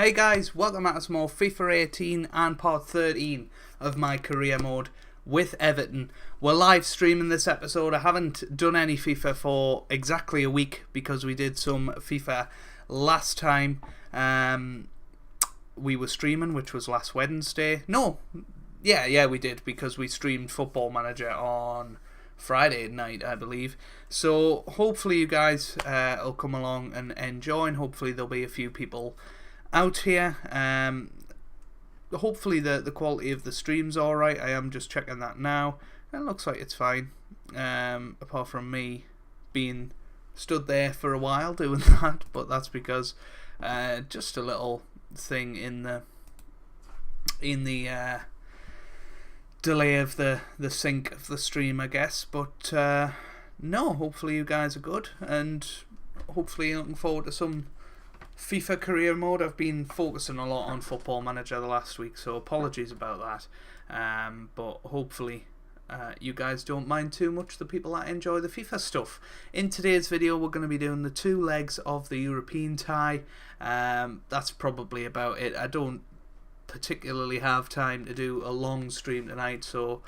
Hey guys, welcome back to some more FIFA 18 and part 13 of my career mode with Everton. We're live streaming this episode. I haven't done any FIFA for exactly a week because we did some FIFA last time we were streaming, which was last Wednesday. Yeah, we did, because we streamed Football Manager on Friday night, I believe. So hopefully you guys will come along and enjoy, and hopefully there'll be a few people out here. Hopefully the quality of the stream's alright. I am just checking that now, and it looks like it's fine, apart from me being stood there for a while doing that, but that's because just a little thing in the delay of the sync of the stream, I guess. But no, hopefully you guys are good, and hopefully looking forward to some FIFA career mode. I've been focusing a lot on Football Manager the last week, so apologies about that. But hopefully you guys don't mind too much, the people that enjoy the FIFA stuff. In today's video we're going to be doing the 2 legs of the European tie. That's probably about it. I don't particularly have time to do a long stream tonight, so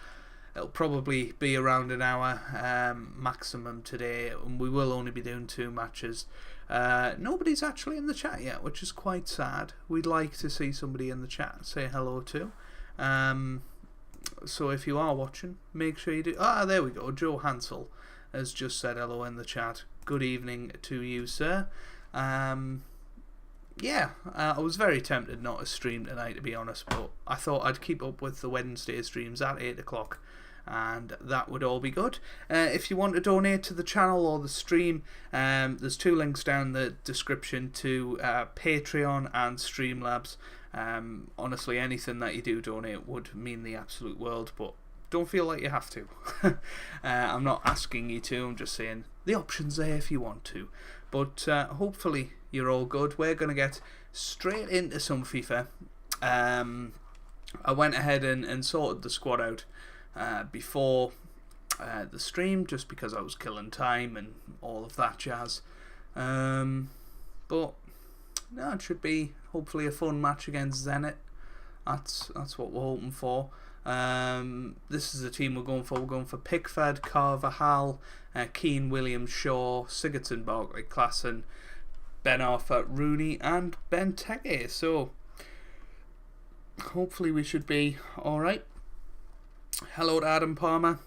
it'll probably be around an hour maximum today, and we will only be doing 2 matches. Nobody's actually in the chat yet, which is quite sad. We'd like to see somebody in the chat say hello to. So if you are watching, make sure you do. There we go. Joe Hansel has just said hello in the chat. Good evening to you, sir. Yeah, I was very tempted not to stream tonight, to be honest, but I thought I'd keep up with the Wednesday streams at 8 o'clock. And that would all be good. If you want to donate to the channel or the stream, there's 2 links down the description to Patreon and Streamlabs. Honestly, anything that you do donate would mean the absolute world, but don't feel like you have to. I'm not asking you to, I'm just saying the option's there if you want to. But hopefully you're all good. We're going to get straight into some FIFA. I went ahead and sorted the squad out before the stream, just because I was killing time and all of that jazz. But no, it should be hopefully a fun match against Zenit. That's what we're hoping for. This is the team we're going for. We're going for Pickford, Carvajal, Keane, Williams, Shaw, Sigurdsson, Barkley, Klassen, Ben Arfa, Rooney and Benteke. So hopefully we should be alright. Hello to Adam Palmer.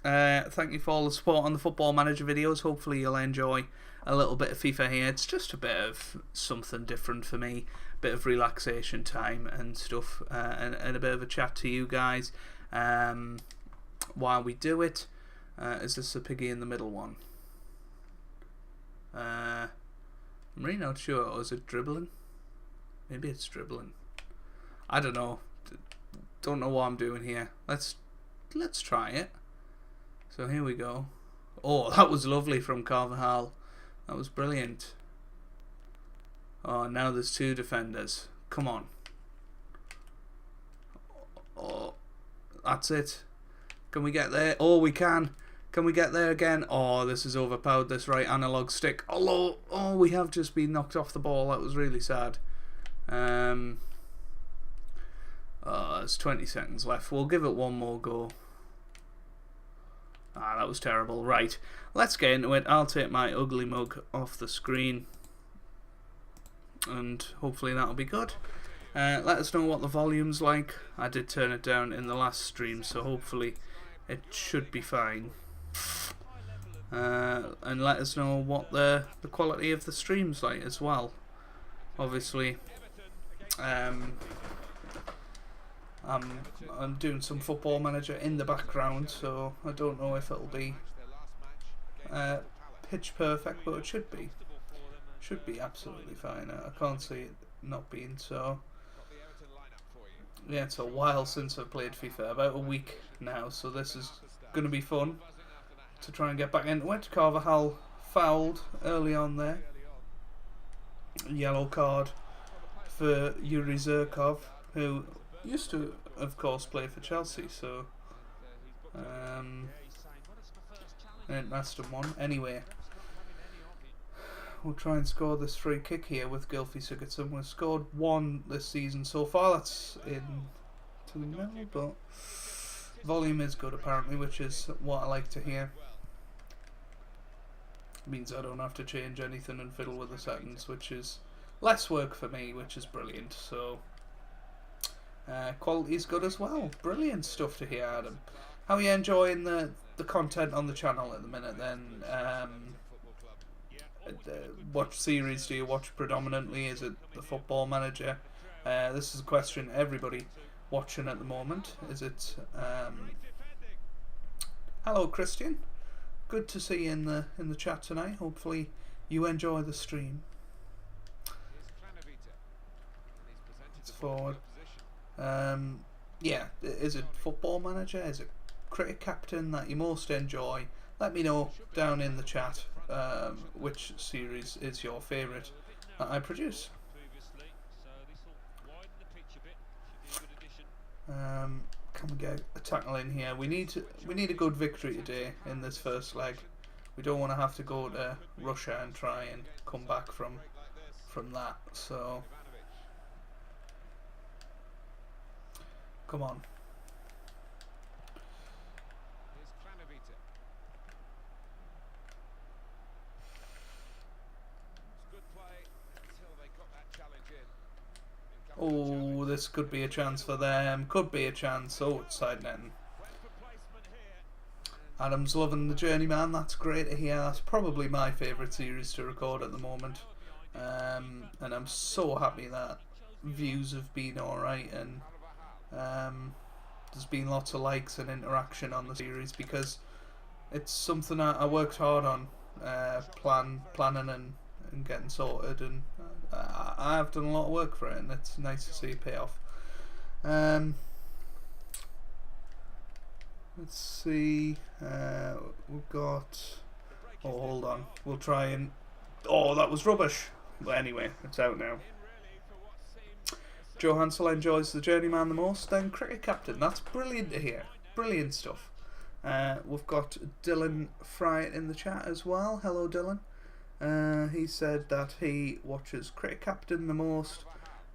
Thank you for all the support on the Football Manager videos. Hopefully you'll enjoy a little bit of FIFA here. It's just a bit of something different for me. A bit of relaxation time and stuff, and a bit of a chat to you guys while we do it. Is this a piggy in the middle one? I'm really not sure. Or is it dribbling? Maybe it's dribbling. I don't know. Don't know what I'm doing here. Let's try it. So here we go. Oh, that was lovely from Carvajal. That was brilliant. Oh, now there's 2 defenders. Come on. Oh, that's it. Can we get there? Oh, we can. Can we get there again? Oh, this is overpowered, this right analog stick. Oh, we have just been knocked off the ball. That was really sad. There's 20 seconds left. We'll give it one more go. That was terrible. Right, let's get into it. I'll take my ugly mug off the screen, and hopefully that'll be good. Let us know what the volume's like. I did turn it down in the last stream, so hopefully it should be fine. And let us know what the quality of the stream's like as well. Obviously, I'm doing some Football Manager in the background, so I don't know if it'll be pitch perfect, but it should be. Should be absolutely fine. I can't see it not being so. Yeah, it's a while since I've played FIFA, about a week now, so this is going to be fun to try and get back into it. Carvajal fouled early on there. Yellow card for Yuri Zirkov, who used to, of course, play for Chelsea, so an interesting one. Anyway, we'll try and score this free kick here with Gylfi Sigurdsson. We've scored 1 this season so far. That's in to the middle, but volume is good apparently, which is what I like to hear. Means I don't have to change anything and fiddle with the settings, which is less work for me, which is brilliant. So quality's good as well. Brilliant stuff to hear, Adam. How are you enjoying the content on the channel at the minute then? What series do you watch predominantly? Is it the Football Manager? This is a question everybody watching at the moment. Is it hello Christian, good to see you in the chat tonight. Hopefully you enjoy the stream. It's forward. Yeah, is it Football Manager? Is it Cricket Captain that you most enjoy? Let me know down in the chat which series is your favourite that I produce. Can we get a tackle in here? We need a good victory today in this first leg. We don't want to have to go to Russia and try and come back from that. So come on. Oh, this could be a chance for them. Could be a chance. Oh, it's side netting. Adam's loving the Journeyman. That's great to hear. That's probably my favourite series to record at the moment. And I'm so happy that views have been alright, and there's been lots of likes and interaction on the series, because it's something I worked hard on, planning and getting sorted, and I've done a lot of work for it, and it's nice to see it pay off. Let's see, we've got, oh hold on, we'll try and, oh that was rubbish, but anyway, it's out now. Joe Hansel enjoys the Journeyman the most, then Cricket Captain. That's brilliant to hear, brilliant stuff. We've got Dylan Fry in the chat as well. Hello Dylan. He said that he watches Cricket Captain the most,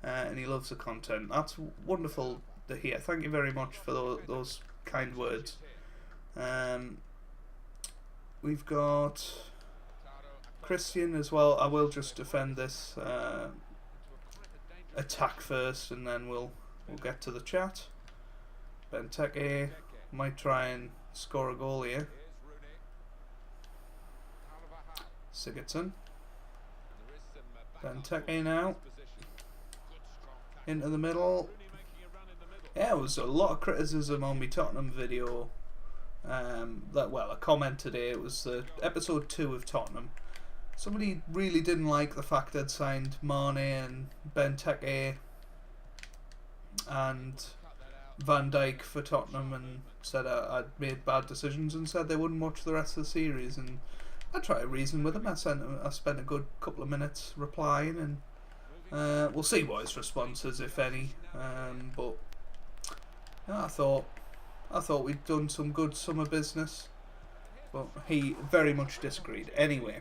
and he loves the content. That's wonderful to hear. Thank you very much for those kind words. We've got Christian as well. I will just defend this attack first, and then we'll get to the chat. Benteke might try and score a goal here. Sigurdsson. Benteke now. Into the middle. Yeah, there was a lot of criticism on my Tottenham video. A comment today. It was episode 2 of Tottenham. Somebody really didn't like the fact I'd signed Mane and Benteke and Van Dijk for Tottenham, and said I'd made bad decisions, and said they wouldn't watch the rest of the series. And I tried to reason with him. I spent a good couple of minutes replying, and we'll see what his response is, if any. But yeah, I thought we'd done some good summer business, but he very much disagreed. Anyway,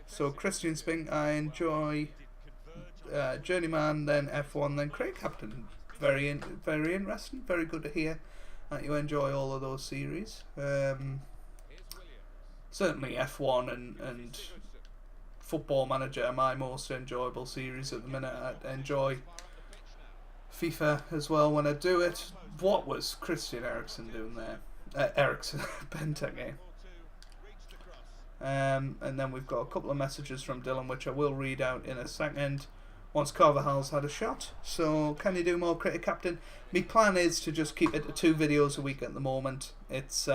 so Christian Spink, I enjoy Journeyman, then F1, then Cricket Captain. Very interesting. Very good to hear that you enjoy all of those series. Certainly F1 and Football Manager are my most enjoyable series at the minute. I enjoy FIFA as well when I do it. What was Christian Eriksen doing there? Benteke. And then we've got a couple of messages from Dylan, which I will read out in a second once Carvajal's had a shot. So, can you do more Cricket Captain? My plan is to just keep it to 2 videos a week at the moment. It's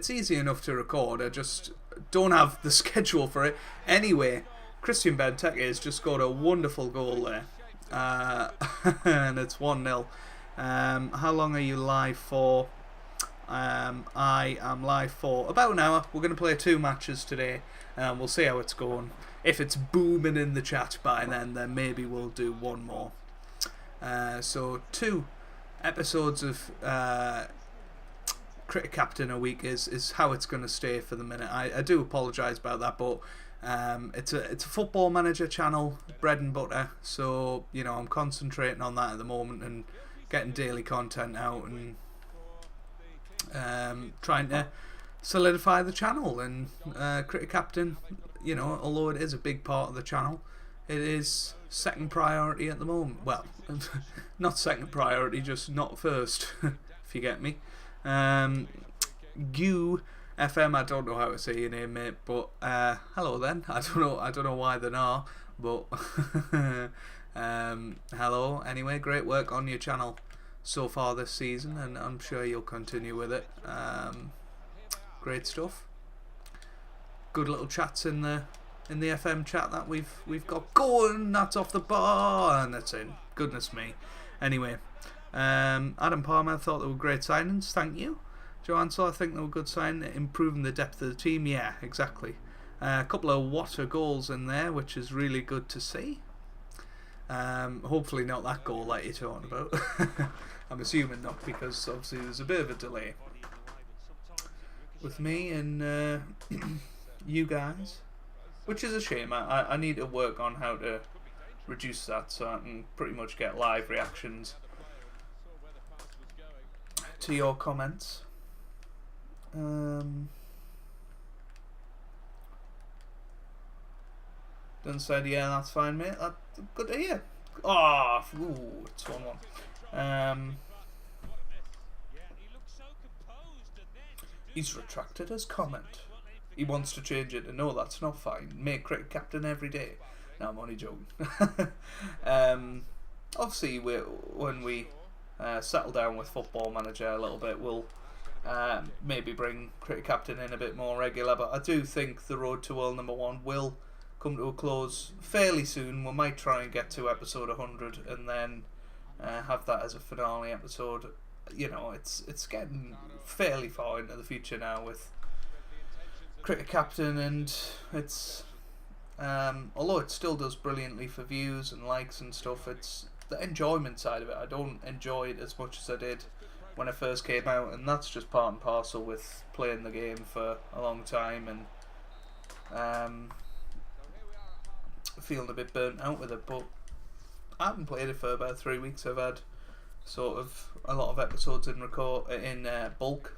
easy enough to record. I just don't have the schedule for it. Anyway, Christian Benteke has just scored a wonderful goal there, and it's 1-0. How long are you live for? I am live for about an hour. We're going to play 2 matches today, and we'll see how it's going. If it's booming in the chat by then maybe we'll do 1 more. So 2 episodes of Cricket Captain a week is how it's going to stay for the minute. I do apologise about that, but it's a football manager channel, bread and butter. So I'm concentrating on that at the moment and getting daily content out and trying to solidify the channel. And Cricket Captain, although it is a big part of the channel, it is second priority at the moment. Well, not second priority, just not first, if you get me. You FM, I don't know how to say your name, mate, but hello then. I don't know why they're not, but hello. Anyway, great work on your channel so far this season, and I'm sure you'll continue with it. Great stuff. Good little chats in the FM chat that we've got going. That's off the bar, and that's in. Goodness me. Anyway, Adam Palmer thought they were great signings. Thank you. Joe Ansel, I think they were good sign, improving the depth of the team. Yeah, exactly. A couple of Water goals in there, which is really good to see. Hopefully not that goal that you're talking about. I'm assuming not, because obviously there's a bit of a delay with me and you guys, which is a shame. I need to work on how to reduce that so I can pretty much get live reactions to your comments. Done said, yeah, that's fine, mate. That's good to hear. Oh, ooh, it's 1-1. He's retracted his comment. He wants to change it to no, that's not fine. Make Cricket Captain every day. No, I'm only joking. Obviously, when we settle down with Football Manager a little bit, we'll maybe bring Cricket Captain in a bit more regular. But I do think the road to world number 1 will come to a close fairly soon. We might try and get to episode 100 and then have that as a finale episode. It's getting fairly far into the future now with Cricket Captain, and it's although it still does brilliantly for views and likes and stuff, it's the enjoyment side of it. I don't enjoy it as much as I did when it first came out, and that's just part and parcel with playing the game for a long time and feeling a bit burnt out with it. But I haven't played it for about 3 weeks. I've had sort of a lot of episodes in bulk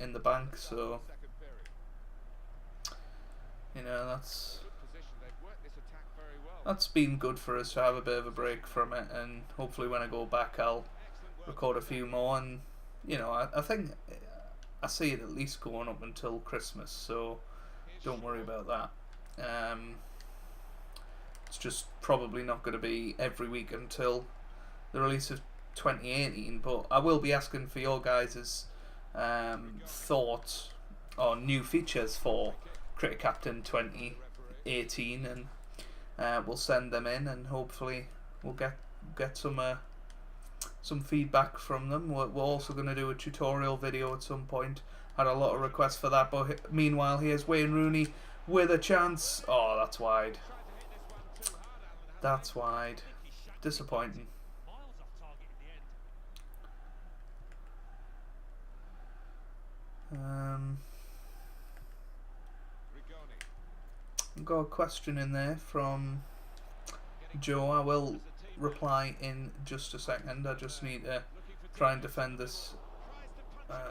in the bank, so that's been good for us to have a bit of a break from it, and hopefully when I go back I'll record a few more. And I think I see it at least going up until Christmas, so don't worry about that. It's just probably not going to be every week until the release of 2018, but I will be asking for your guys' thoughts on new features for Cricket Captain 2018, and we'll send them in, and hopefully we'll get some feedback from them. We're also going to do a tutorial video at some point. Had a lot of requests for that, but meanwhile here's Wayne Rooney with a chance. Oh, that's wide. That's wide. Disappointing. I've got a question in there from Joe. I will reply in just a second. I just need to try and defend this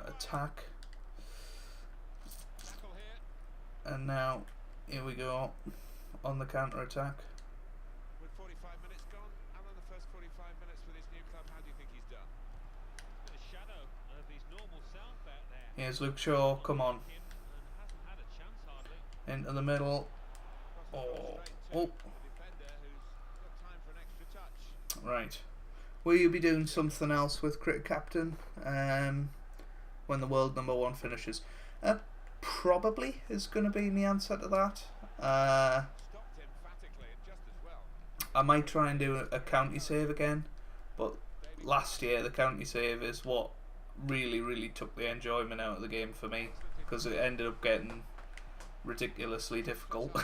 attack. And now, here we go on the counter attack. With 45 minutes gone, and on the first 45 minutes with his new club, how do you think he's done? The shadow of his normal self out there. Here's Luke Shaw, come on. Into the middle. Oh. Right. Will you be doing something else with Cricket Captain when the world number 1 finishes? Probably is going to be the answer to that. I might try and do a county save again, but last year the county save is what really took the enjoyment out of the game for me, because it ended up getting ridiculously difficult.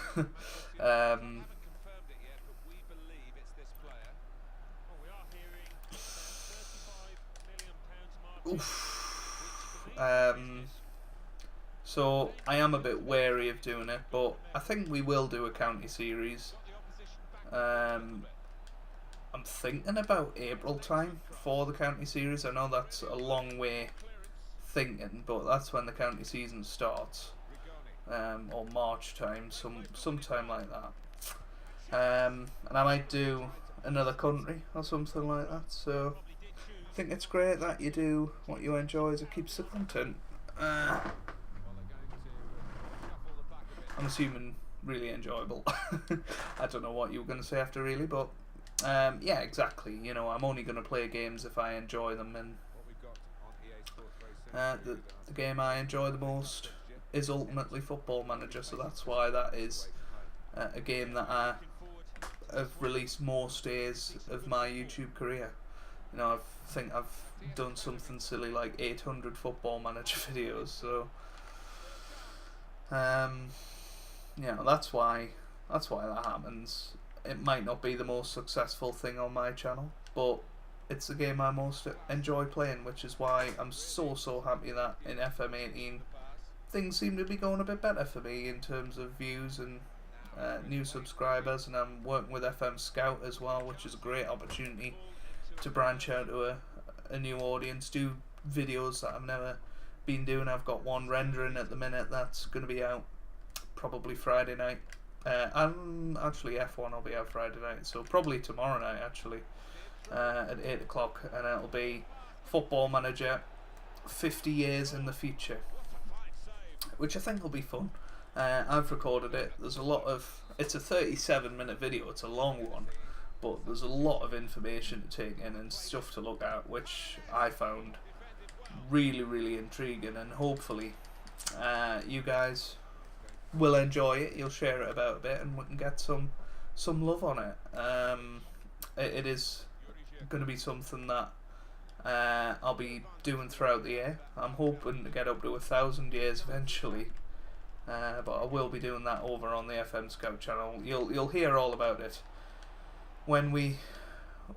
Oof. So I am a bit wary of doing it, but I think we will do a county series. I'm thinking about April time for the county series. I know that's a long way thinking, but that's when the county season starts, or March time, sometime like that. And I might do another country or something like that. So I think it's great that you do what you enjoy, as it keeps the content. I'm assuming really enjoyable. I don't know what you were going to say after really, but yeah, exactly. You know, I'm only going to play games if I enjoy them, and the game I enjoy the most is ultimately Football Manager, so that's why that is a game that I have released most days of my YouTube career. You know, I think I've done something silly like 800 Football Manager videos, so yeah, that's why that happens. It might not be the most successful thing on my channel, but it's the game I most enjoy playing, which is why I'm so happy that in FM18 things seem to be going a bit better for me in terms of views and new subscribers, and I'm working with FM Scout as well, which is a great opportunity to branch out to a new audience, do videos that I've never been doing. I've got one rendering at the minute that's going to be out probably Friday night. And actually F1 will be out Friday night, so probably tomorrow night actually, at 8 o'clock, and it'll be Football Manager 50 years in the future, which I think will be fun. I've recorded it. There's a lot of, it's a 37-minute video, it's a long one, but there's a lot of information to take in and stuff to look at, which I found really intriguing, and hopefully you guys will enjoy it. You'll share it about a bit, and we can get some love on it. It is going to be something that I'll be doing throughout the year. I'm hoping to get up to 1,000 years eventually, but I will be doing that over on the FM Scout channel. You'll hear all about it when we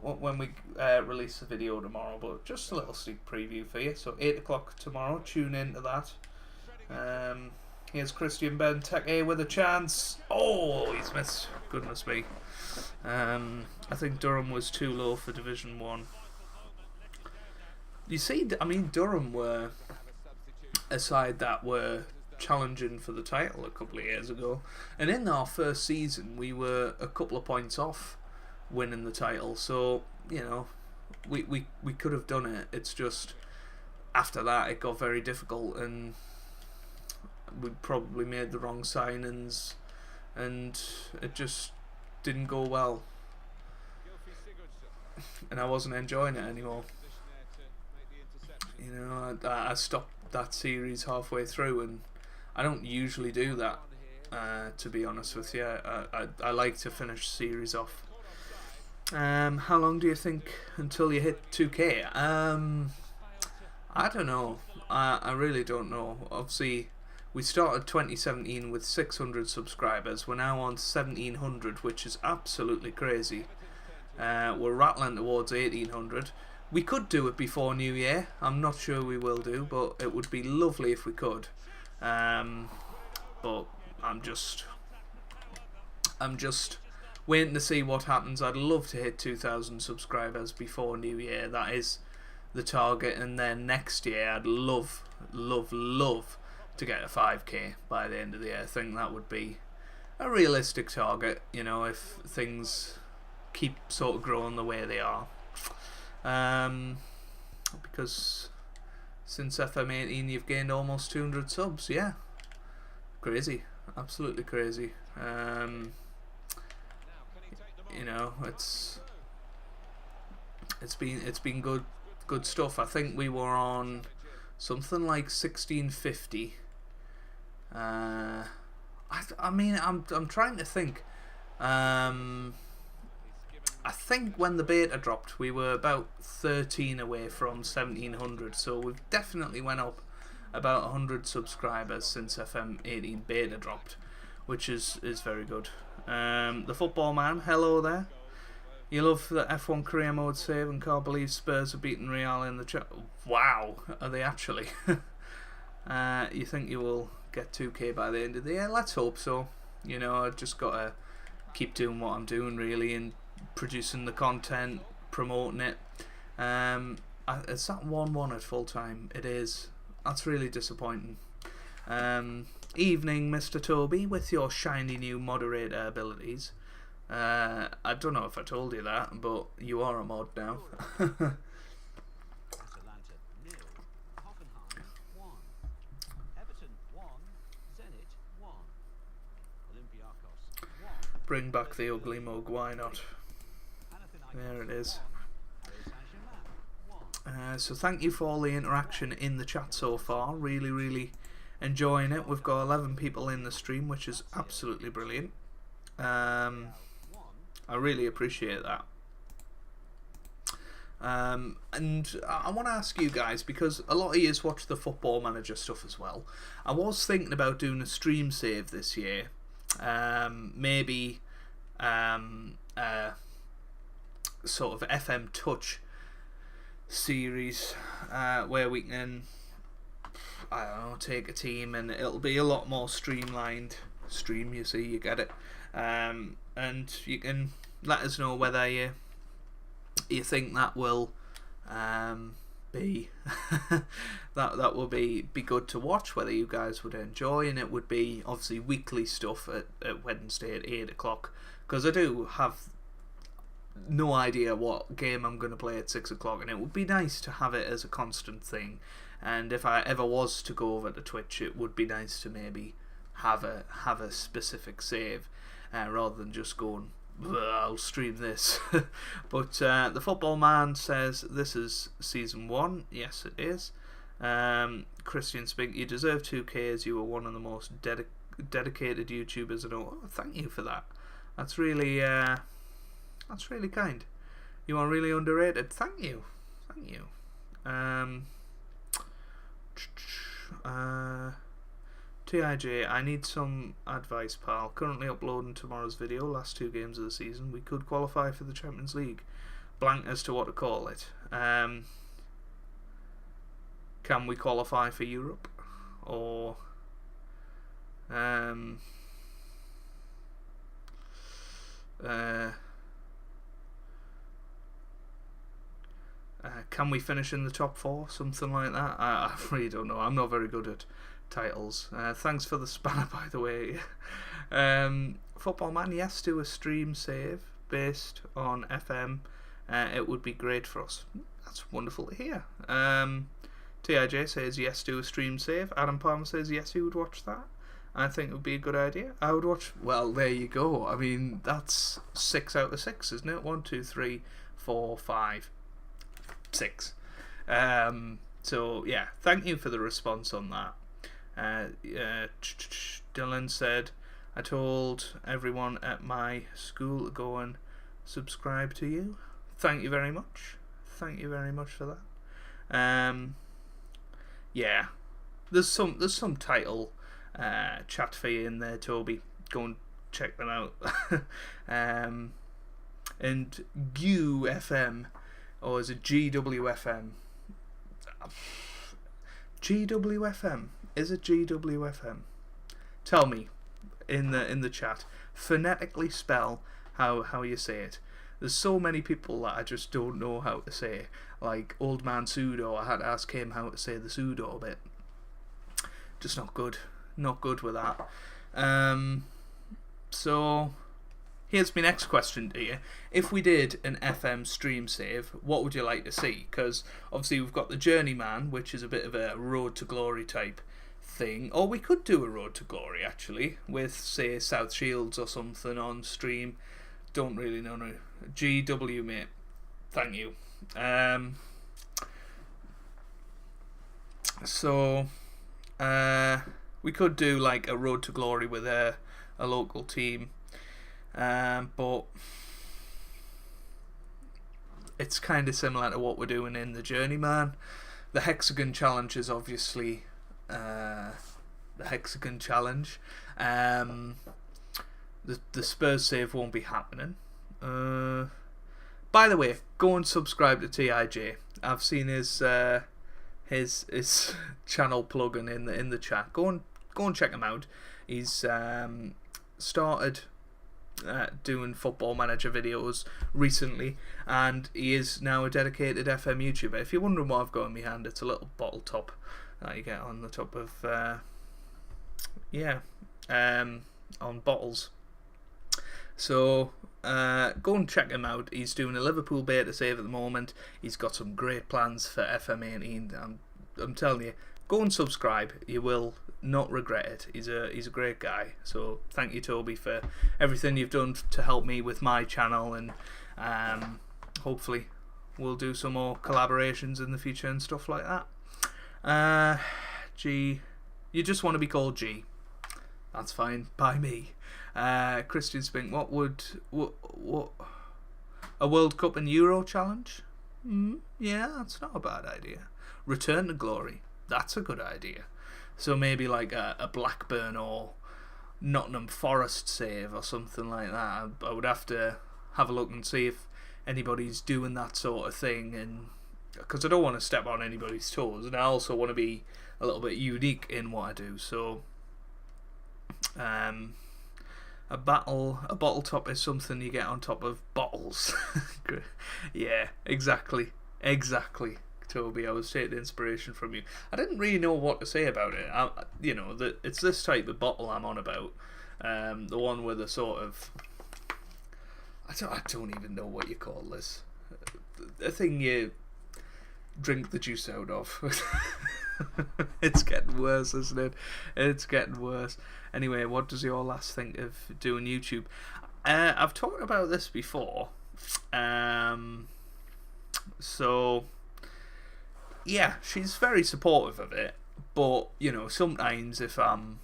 release the video tomorrow, but just a little sneak preview for you. So 8 o'clock tomorrow, tune in to that. Here's Christian Benteke with a chance. Oh, he's missed. Goodness me. I think Durham was too low for Division 1. You see, I mean, Durham were a side that were challenging for the title a couple of years ago, and in our first season we were a couple of points off winning the title, so you know we could have done it. It's just after that it got very difficult, and we probably made the wrong signings, and it just didn't go well, and I wasn't enjoying it anymore. You know, I stopped that series halfway through, and I don't usually do that, to be honest with you. I like to finish series off. How long do you think until you hit 2K? I don't know. I really don't know. Obviously, we started 2017 with 600 subscribers. We're now on 1,700, which is absolutely crazy. We're rattling towards 1,800. We could do it before New Year. I'm not sure we will do, but it would be lovely if we could. But I'm just waiting to see what happens. I'd love to hit 2,000 subscribers before New Year. That is the target, and then next year I'd love to get a 5k by the end of the year. I think that would be a realistic target, you know, if things keep sort of growing the way they are. Because since FM18 you've gained almost 200 subs. Yeah, crazy, absolutely crazy. You know, it's been good stuff. I think we were on something like 1650. I mean, I'm trying to think. I think when the beta dropped, we were about 13 away from 1,700. So we've definitely went up about 100 subscribers since FM18 beta dropped, which is very good. The football man, hello there. You love the F1 career mode save and can't believe Spurs have beaten Real in the chat. Wow, are they actually? You think you will get 2K by the end of the year? Let's hope so. You know, I've just got to keep doing what I'm doing really and producing the content, promoting it. It's that 1-1 at full time. It is. That's really disappointing. Evening, Mr. Toby, with your shiny new moderator abilities. I don't know if I told you that, but you are a mod now. Atalanta 0, Hoffenheim 1, Everton 1, Zenit 1, Olympiacos 1. Bring back the ugly mug, why not? There it is. So thank you for all the interaction in the chat so far. Really, really enjoying it. We've got 11 people in the stream, which is absolutely brilliant. I really appreciate that. And I want to ask you guys, because a lot of you watch the Football Manager stuff as well. I was thinking about doing a stream save this year. Maybe sort of FM Touch series where we can, I don't know, take a team and it'll be a lot more streamlined. Stream, you see, you get it. And you can let us know whether you think that will be that will be good to watch, whether you guys would enjoy, and it would be obviously weekly stuff at Wednesday at 8 o'clock, because I do have no idea what game I'm going to play at 6 o'clock, and it would be nice to have it as a constant thing. And if I ever was to go over to Twitch, it would be nice to maybe have a specific save rather than just going, I'll stream this. But the Football Man says this is season 1. Yes, it is. Christian Spink, you deserve 2K as you were one of the most dedicated YouTubers I know. Oh, thank you for that. That's really kind. You are really underrated. Thank you. TIJ, I need some advice, pal. Currently uploading tomorrow's video, last 2 games of the season. We could qualify for the Champions League. Blank as to what to call it. Can we qualify for Europe? Or can we finish in the top 4? Something like that. I really don't know. I'm not very good at titles. Thanks for the spanner, by the way. Football Man, yes, do a stream save based on FM. It would be great for us. That's wonderful to hear. TIJ says yes, do a stream save. Adam Palmer says yes, he would watch that. I think it would be a good idea. I would watch. Well, there you go. I mean, that's 6 out of 6, isn't it? 1, 2, 3, 4, 5, 6. So yeah, thank you for the response on that. Dylan said, I told everyone at my school to go and subscribe to you. Thank you very much. Thank you very much for that. Yeah, there's some title chat for you in there, Toby. Go and check them out. And GUFM, or is it GWFM? GWFM. Is it GWFM? Tell me in the chat. Phonetically spell how you say it. There's so many people that I just don't know how to say. Like Old Man Sudo, I had to ask him how to say the sudo bit. Just not good. Not good with that. So here's my next question to you. If we did an FM stream save, what would you like to see? Because obviously we've got the Journeyman, which is a bit of a Road to Glory type thing. Or we could do a Road to Glory, actually, with, say, South Shields or something on stream. Don't really know. No. GW, mate. Thank you. So we could do like a Road to Glory with a local team. But it's kind of similar to what we're doing in the Journeyman. The Hexagon Challenge is obviously the Hexagon Challenge. The Spurs save won't be happening. By the way, go and subscribe to TIJ. I've seen his channel plugging in the chat. Go and check him out. He's started doing Football Manager videos recently, and he is now a dedicated FM YouTuber. If you're wondering what I've got in my hand, it's a little bottle top that you get on the top of on bottles. So go and check him out. He's doing a Liverpool beta save at the moment. He's got some great plans for FM18. I'm telling you, go and subscribe. You will not regret it. He's a great guy. So thank you, Toby, for everything you've done to help me with my channel, and hopefully we'll do some more collaborations in the future and stuff like that. G, you just want to be called G. That's fine by me. Christian Spink, what a World Cup and Euro challenge? Yeah, that's not a bad idea. Return to glory. That's a good idea. So maybe like a Blackburn or Nottingham Forest save or something like that. I would have to have a look and see if anybody's doing that sort of thing, and because I don't want to step on anybody's toes, and I also want to be a little bit unique in what I do. So a bottle top is something you get on top of bottles. Yeah, exactly, Toby. I was taking inspiration from you. I didn't really know what to say about it. It's this type of bottle I'm on about. The one with a sort of, I don't even know what you call this. The thing you drink the juice out of. It's getting worse, isn't it? It's getting worse. Anyway, what does your last think of doing YouTube? I've talked about this before. So yeah, she's very supportive of it, but sometimes if I'm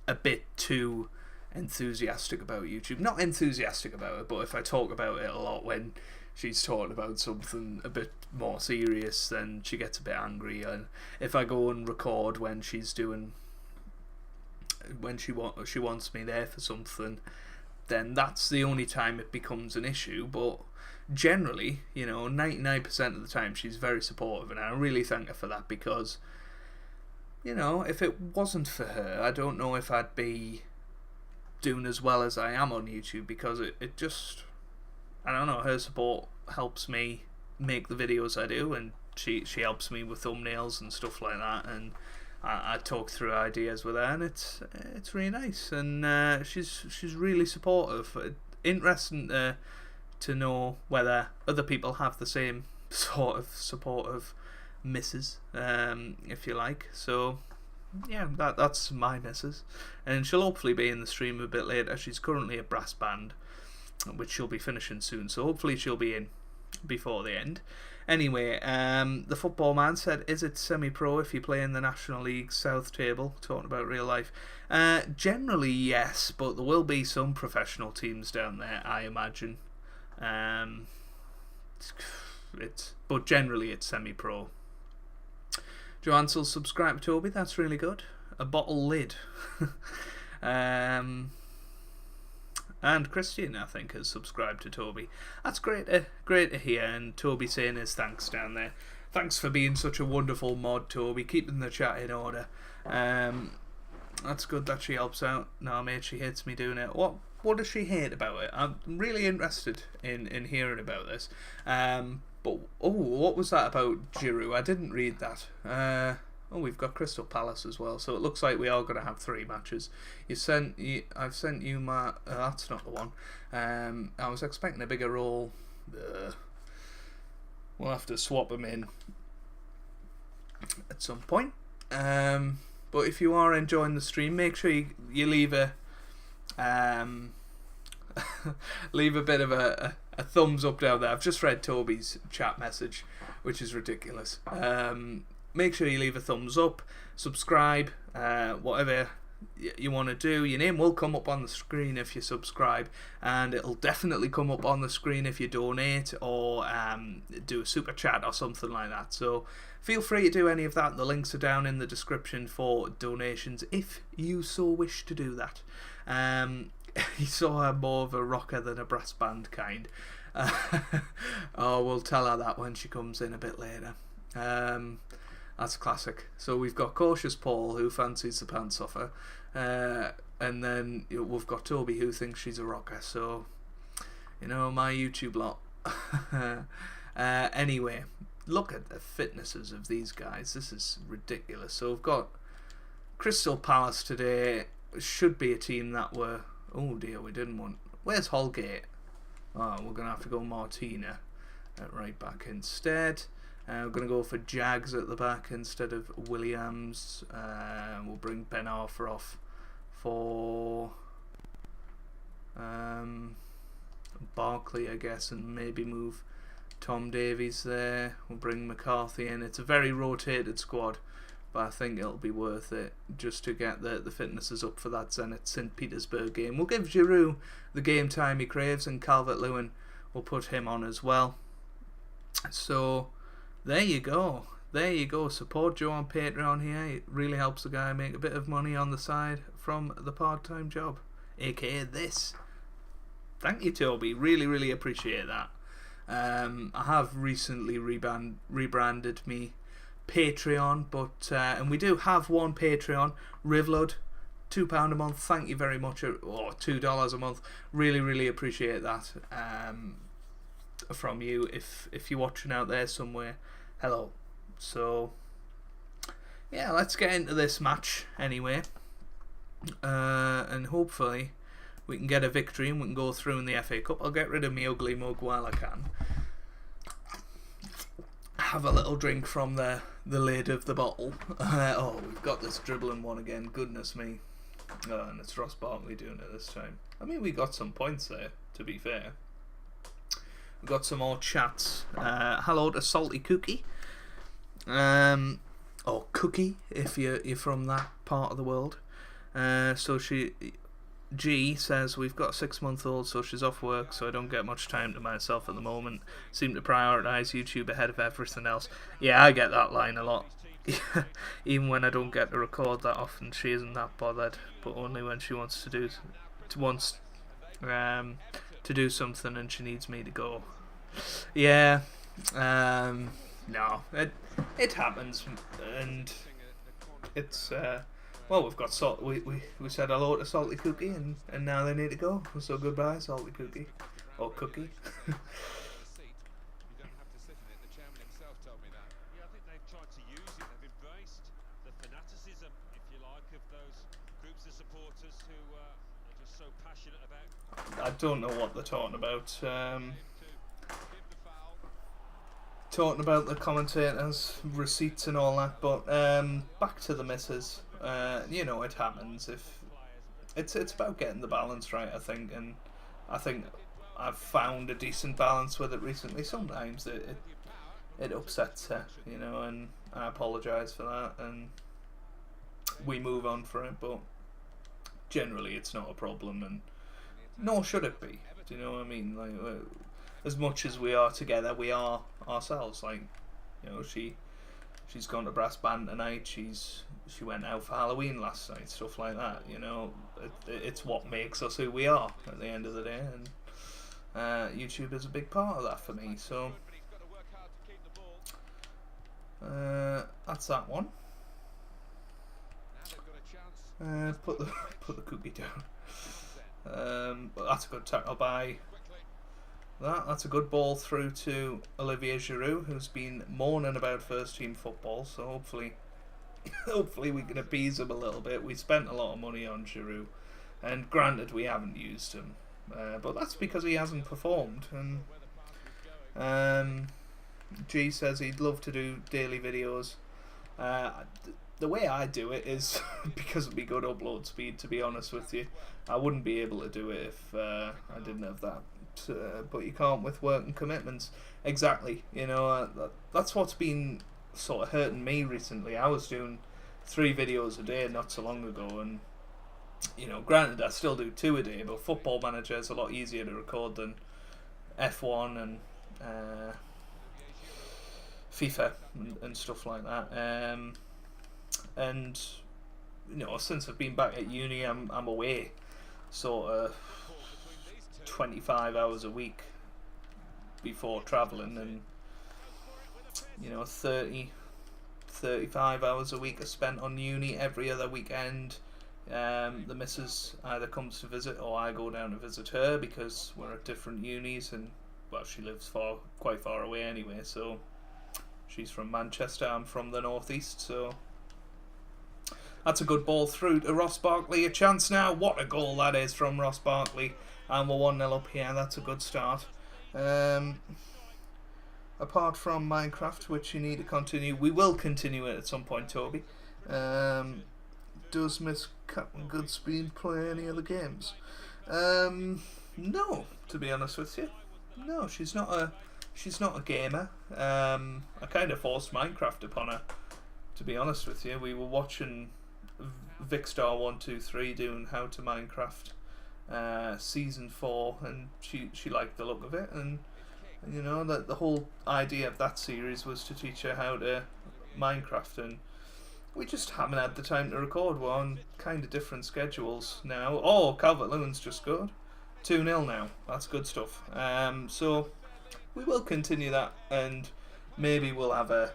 a bit too enthusiastic about YouTube, not enthusiastic about it, but if I talk about it a lot when she's talking about something a bit more serious, then she gets a bit angry. And if I go and record when she's doing, when she wants me there for something, then that's the only time it becomes an issue. But generally, 99% of the time she's very supportive, and I really thank her for that, because if it wasn't for her, I don't know if I'd be doing as well as I am on YouTube, because it just, I don't know, her support helps me make the videos I do, and she helps me with thumbnails and stuff like that, and I talk through ideas with her, and it's really nice, and she's really supportive. Interesting to know whether other people have the same sort of supportive missus, if you like. So yeah, that's my missus, and she'll hopefully be in the stream a bit later. She's currently a brass band, which she'll be finishing soon, so hopefully she'll be in before the end. Anyway, the football man said, is it semi-pro if you play in the National League South table? Talking about real life. Generally yes, but there will be some professional teams down there, I imagine. But generally it's semi-pro. Joe Ansel, subscribe to Toby, that's really good. A bottle lid. And Christian, I think, has subscribed to Toby. That's great to hear, and Toby saying his thanks down there. Thanks for being such a wonderful mod, Toby, keeping the chat in order. That's good that she helps out. No, mate, she hates me doing it. What does she hate about it? I'm really interested in hearing about this. But what was that about Giroud? I didn't read that. We've got Crystal Palace as well, so it looks like we are going to have 3 matches. I've sent you my. That's not the one. I was expecting a bigger roll. We'll have to swap them in at some point. But if you are enjoying the stream, make sure you leave a leave a bit of a thumbs up down there. I've just read Toby's chat message, which is ridiculous. Make sure you leave a thumbs up, subscribe, whatever you want to do. Your name will come up on the screen if you subscribe, and it'll definitely come up on the screen if you donate or do a super chat or something like that. So feel free to do any of that. The links are down in the description for donations if you so wish to do that. You saw her more of a rocker than a brass band kind. Oh, we'll tell her that when she comes in a bit later. That's classic. So we've got Cautious Paul, who fancies the pants off her, and then we've got Toby, who thinks she's a rocker. So, my YouTube lot. Anyway, look at the fitnesses of these guys. This is ridiculous. So we've got Crystal Palace today. Should be a team that were... Oh dear, we didn't want... Where's Holgate? Oh, we're going to have to go Martina at right back instead. We're going to go for Jags at the back instead of Williams. We'll bring Ben Arthur off for Barkley, I guess, and maybe move Tom Davies there. We'll bring McCarthy in. It's a very rotated squad, but I think it'll be worth it just to get the fitnesses up for that Zenit St. Petersburg game. We'll give Giroud the game time he craves, and Calvert-Lewin will put him on as well. So there you go. There you go. Support Joe on Patreon here. It really helps the guy make a bit of money on the side from the part-time job, aka this. Thank you, Toby. Really, really appreciate that. I have recently rebranded me Patreon, but and we do have one Patreon, Rivlud, £2 a month. Thank you very much, or $2 a month. Really, really appreciate that from you. If you're watching out there somewhere, hello. So yeah, let's get into this match anyway, and hopefully we can get a victory and we can go through in the FA Cup. I'll get rid of my ugly mug while I can. Have a little drink from the lid of the bottle. Oh, we've got this dribbling one again. Goodness me. And it's Ross Barkley doing it this time. I mean, we got some points there, to be fair. We've got some more chats. Hello to Salty Cookie. Or Cookie, if you're from that part of the world. So G says, we've got a 6-month-old, so she's off work, so I don't get much time to myself at the moment. Seem to prioritise YouTube ahead of everything else. Yeah, I get that line a lot. Even when I don't get to record that often, she isn't that bothered, but only when she wants to do something and she needs me to go. Yeah, no, it happens, and it's well, we've got we said hello to Salty Cookie, and now they need to go. So goodbye, Salty Cookie, or Cookie. I don't know what they're talking about. Talking about the commentators, receipts and all that, but back to the misses. It happens. If it's about getting the balance right, I think, and I think I've found a decent balance with it recently. Sometimes it upsets her, and I apologise for that, and we move on for it. But generally, it's not a problem, and nor should it be. Do you know what I mean? Like, as much as we are together, we are ourselves. Like, she's gone to brass band tonight. She went out for Halloween last night. Stuff like that. It's what makes us who we are at the end of the day, and YouTube is a big part of that for me. So that's that one. Put the cookie down. But that's a good tackle by that. That's a good ball through to Olivier Giroud, who's been moaning about first team football. So hopefully we can appease him a little bit. We spent a lot of money on Giroud, and granted we haven't used him, but that's because he hasn't performed. And G says he'd love to do daily videos. The way I do it is because of my good upload speed, to be honest with you. I wouldn't be able to do it if I didn't have that. But you can't with work and commitments. Exactly. That's what's been sort of hurting me recently. I was doing 3 videos a day not so long ago, and granted I still do 2 a day, but Football Manager is a lot easier to record than F1 and FIFA and stuff like that. And since I've been back at uni, I'm away sort of 25 hours a week before travelling, and 30, 35 hours a week are spent on uni. Every other weekend, the missus either comes to visit or I go down to visit her because we're at different unis, and well, she lives quite far away anyway, so she's from Manchester, I'm from the northeast, so that's a good ball through to Ross Barkley. A chance now. What a goal that is from Ross Barkley, and we're 1-0 up here. That's a good start. Apart from Minecraft, which you need to continue, we will continue it at some point, Toby. Does Miss CaptainGoodspeed play any other games? No, to be honest with you. No, she's not a gamer. I kind of forced Minecraft upon her, to be honest with you. We were watching Vicstar123 doing How to Minecraft season 4, and she liked the look of it, and that the whole idea of that series was to teach her how to Minecraft, and we just haven't had the time to record. We're on kind of different schedules now. Oh, Calvert-Lewin's just scored. 2-0 now. That's good stuff. So we will continue that, and maybe we'll have a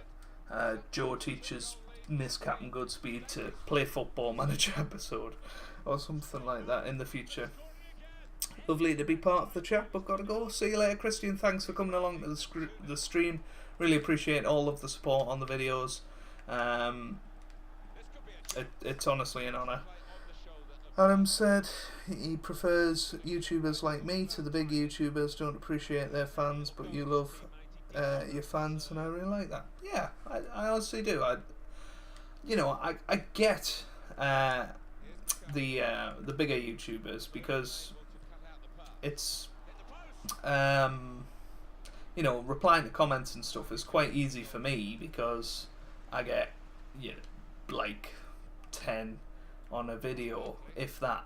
Joe teaches Miss CaptainGoodspeed to play Football Manager episode or something like that in the future. Lovely to be part of the chat, but gotta go. See you later, Christian. Thanks for coming along to the stream. Really appreciate all of the support on the videos. It's honestly an honour. Adam said he prefers YouTubers like me to the big YouTubers. Don't appreciate their fans, but you love your fans, and I really like that. Yeah, I honestly do. I get the bigger YouTubers because it's replying to comments and stuff is quite easy for me because I get like 10 on a video, if that.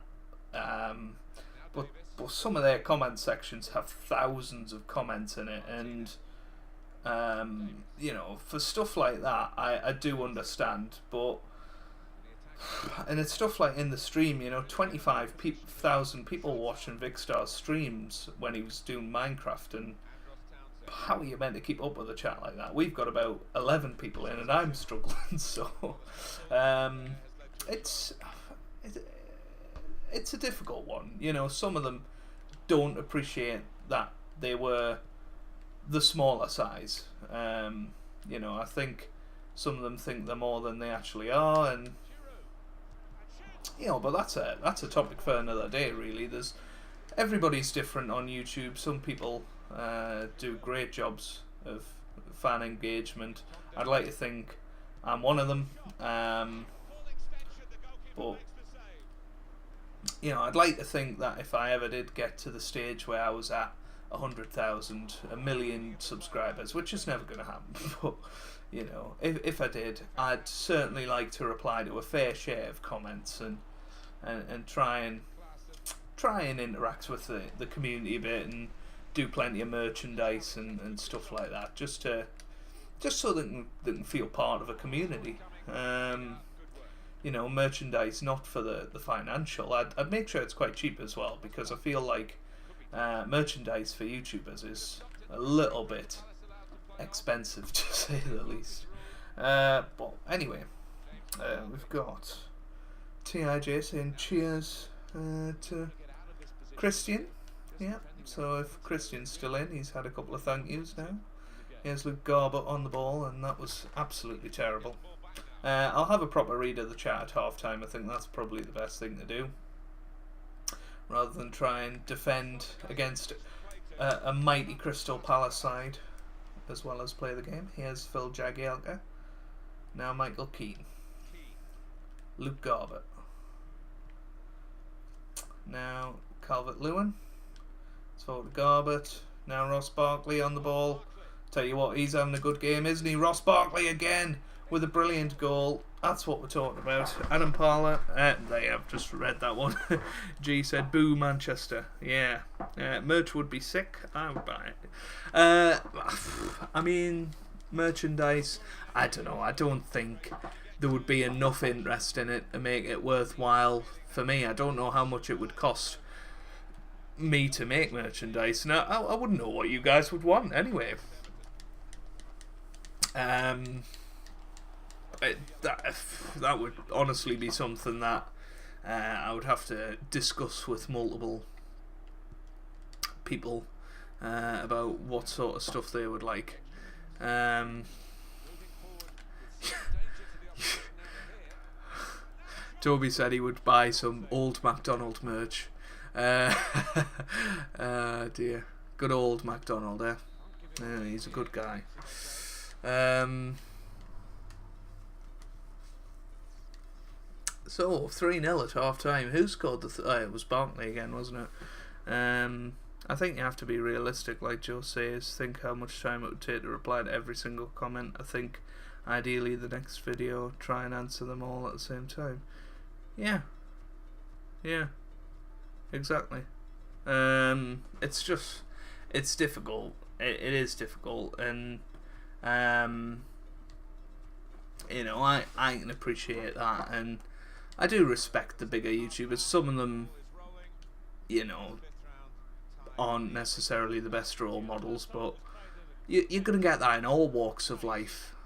But some of their comment sections have thousands of comments in it, and for stuff like that, I do understand. But and it's stuff like in the stream, 25,000 people watching Vicstar's streams when he was doing Minecraft, and how are you meant to keep up with a chat like that? We've got about 11 people in, and I'm struggling. So it's a difficult one. Some of them don't appreciate that they were the smaller size. I think some of them think they're more than they actually are, and but that's a topic for another day, really. Everybody's different on YouTube. Some people do great jobs of fan engagement. I'd like to think I'm one of them, but I'd like to think that if I ever did get to the stage where I was at 100,000, 1 million subscribers, which is never going to happen, but if I did, I'd certainly like to reply to a fair share of comments and try and interact with the community a bit, and do plenty of merchandise and stuff like that, just so they can feel part of a community. Merchandise not for the financial. I'd make sure it's quite cheap as well, because I feel like merchandise for YouTubers is a little bit expensive, to say the least. But anyway, we've got TIJ saying cheers to Christian. Yeah, so if Christian's still in, he's had a couple of thank yous now. Here's Luke Garbutt on the ball, and that was absolutely terrible. I'll have a proper read of the chat at half time. I think that's probably the best thing to do, rather than try and defend against a mighty Crystal Palace side as well as play the game. Here's Phil Jagielka. Now Michael Keane. Luke Garbutt. Now Calvert-Lewin. It's forward to Garbutt. Now Ross Barkley on the ball. Tell you what, he's having a good game, isn't he? Ross Barkley again with a brilliant goal. That's what we're talking about. Adam Parler. There, I've just read that one. G said, boo Manchester. Yeah. Merch would be sick. I would buy it. I mean, merchandise, I don't know. I don't think there would be enough interest in it to make it worthwhile for me. I don't know how much it would cost. me to make merchandise, and I wouldn't know what you guys would want anyway. That would honestly be something that I would have to discuss with multiple people about what sort of stuff they would like. Toby said he would buy some old McDonald merch. Dear, good old McDonald, eh? Yeah, he's a good guy. So 3-0 at half time. Who scored the? It was Barkley again, wasn't it? I think you have to be realistic, like Joe says. Think how much time it would take to reply to every single comment. I think ideally the next video try and answer them all at the same time. Yeah, exactly. It's difficult. It is difficult, and you know, I can appreciate that, and I do respect the bigger YouTubers. Some of them, you know, aren't necessarily the best role models, but you're gonna get that in all walks of life.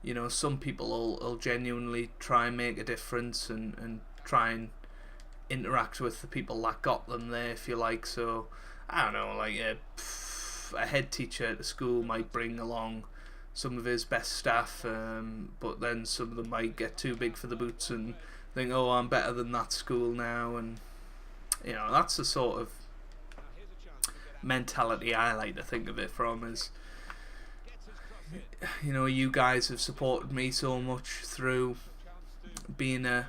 You know, some people will genuinely try and make a difference and try and interact with the people that got them there, if you like. So I don't know, like a head teacher at the school might bring along some of his best staff, but then some of them might get too big for the boots and think, oh, I'm better than that school now, and you know, that's the sort of mentality I like to think of it from. Is, you know, you guys have supported me so much through being a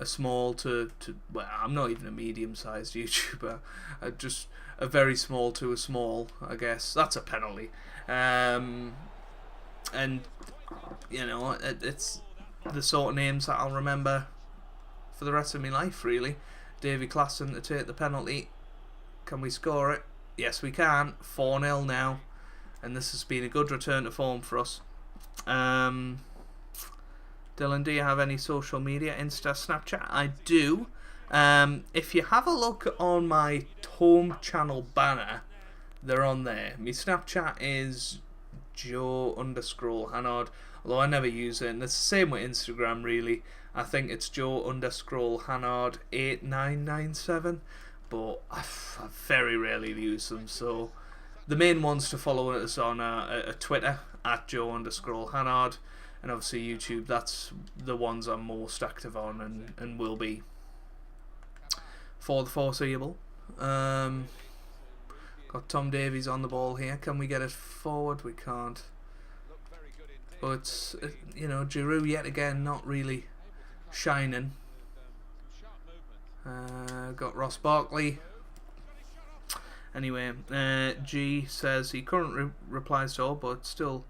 small to well, I'm not even a medium-sized YouTuber, just a very small to a small, I guess. That's a penalty. And you know, it's the sort of names that I'll remember for the rest of my life, really. Davy Klassen to take the penalty. Can we score it? Yes, we can. 4-0 now, and this has been a good return to form for us. Dylan, do you have any social media? Insta, Snapchat? I do. If you have a look on my home channel banner, they're on there. My Snapchat is Joe_Hannard, although I never use it, and it's the same with Instagram, really. I think it's Joe_Hannard 8997, but I very rarely use them. So the main ones to follow us on are Twitter at Joe_Hannard, and obviously YouTube. That's the ones I'm most active on and will be for the foreseeable. Got Tom Davies on the ball here. Can we get it forward? We can't. But it's, you know, Giroud yet again not really shining. Got Ross Barkley. Anyway, G says he currently replies to all, but still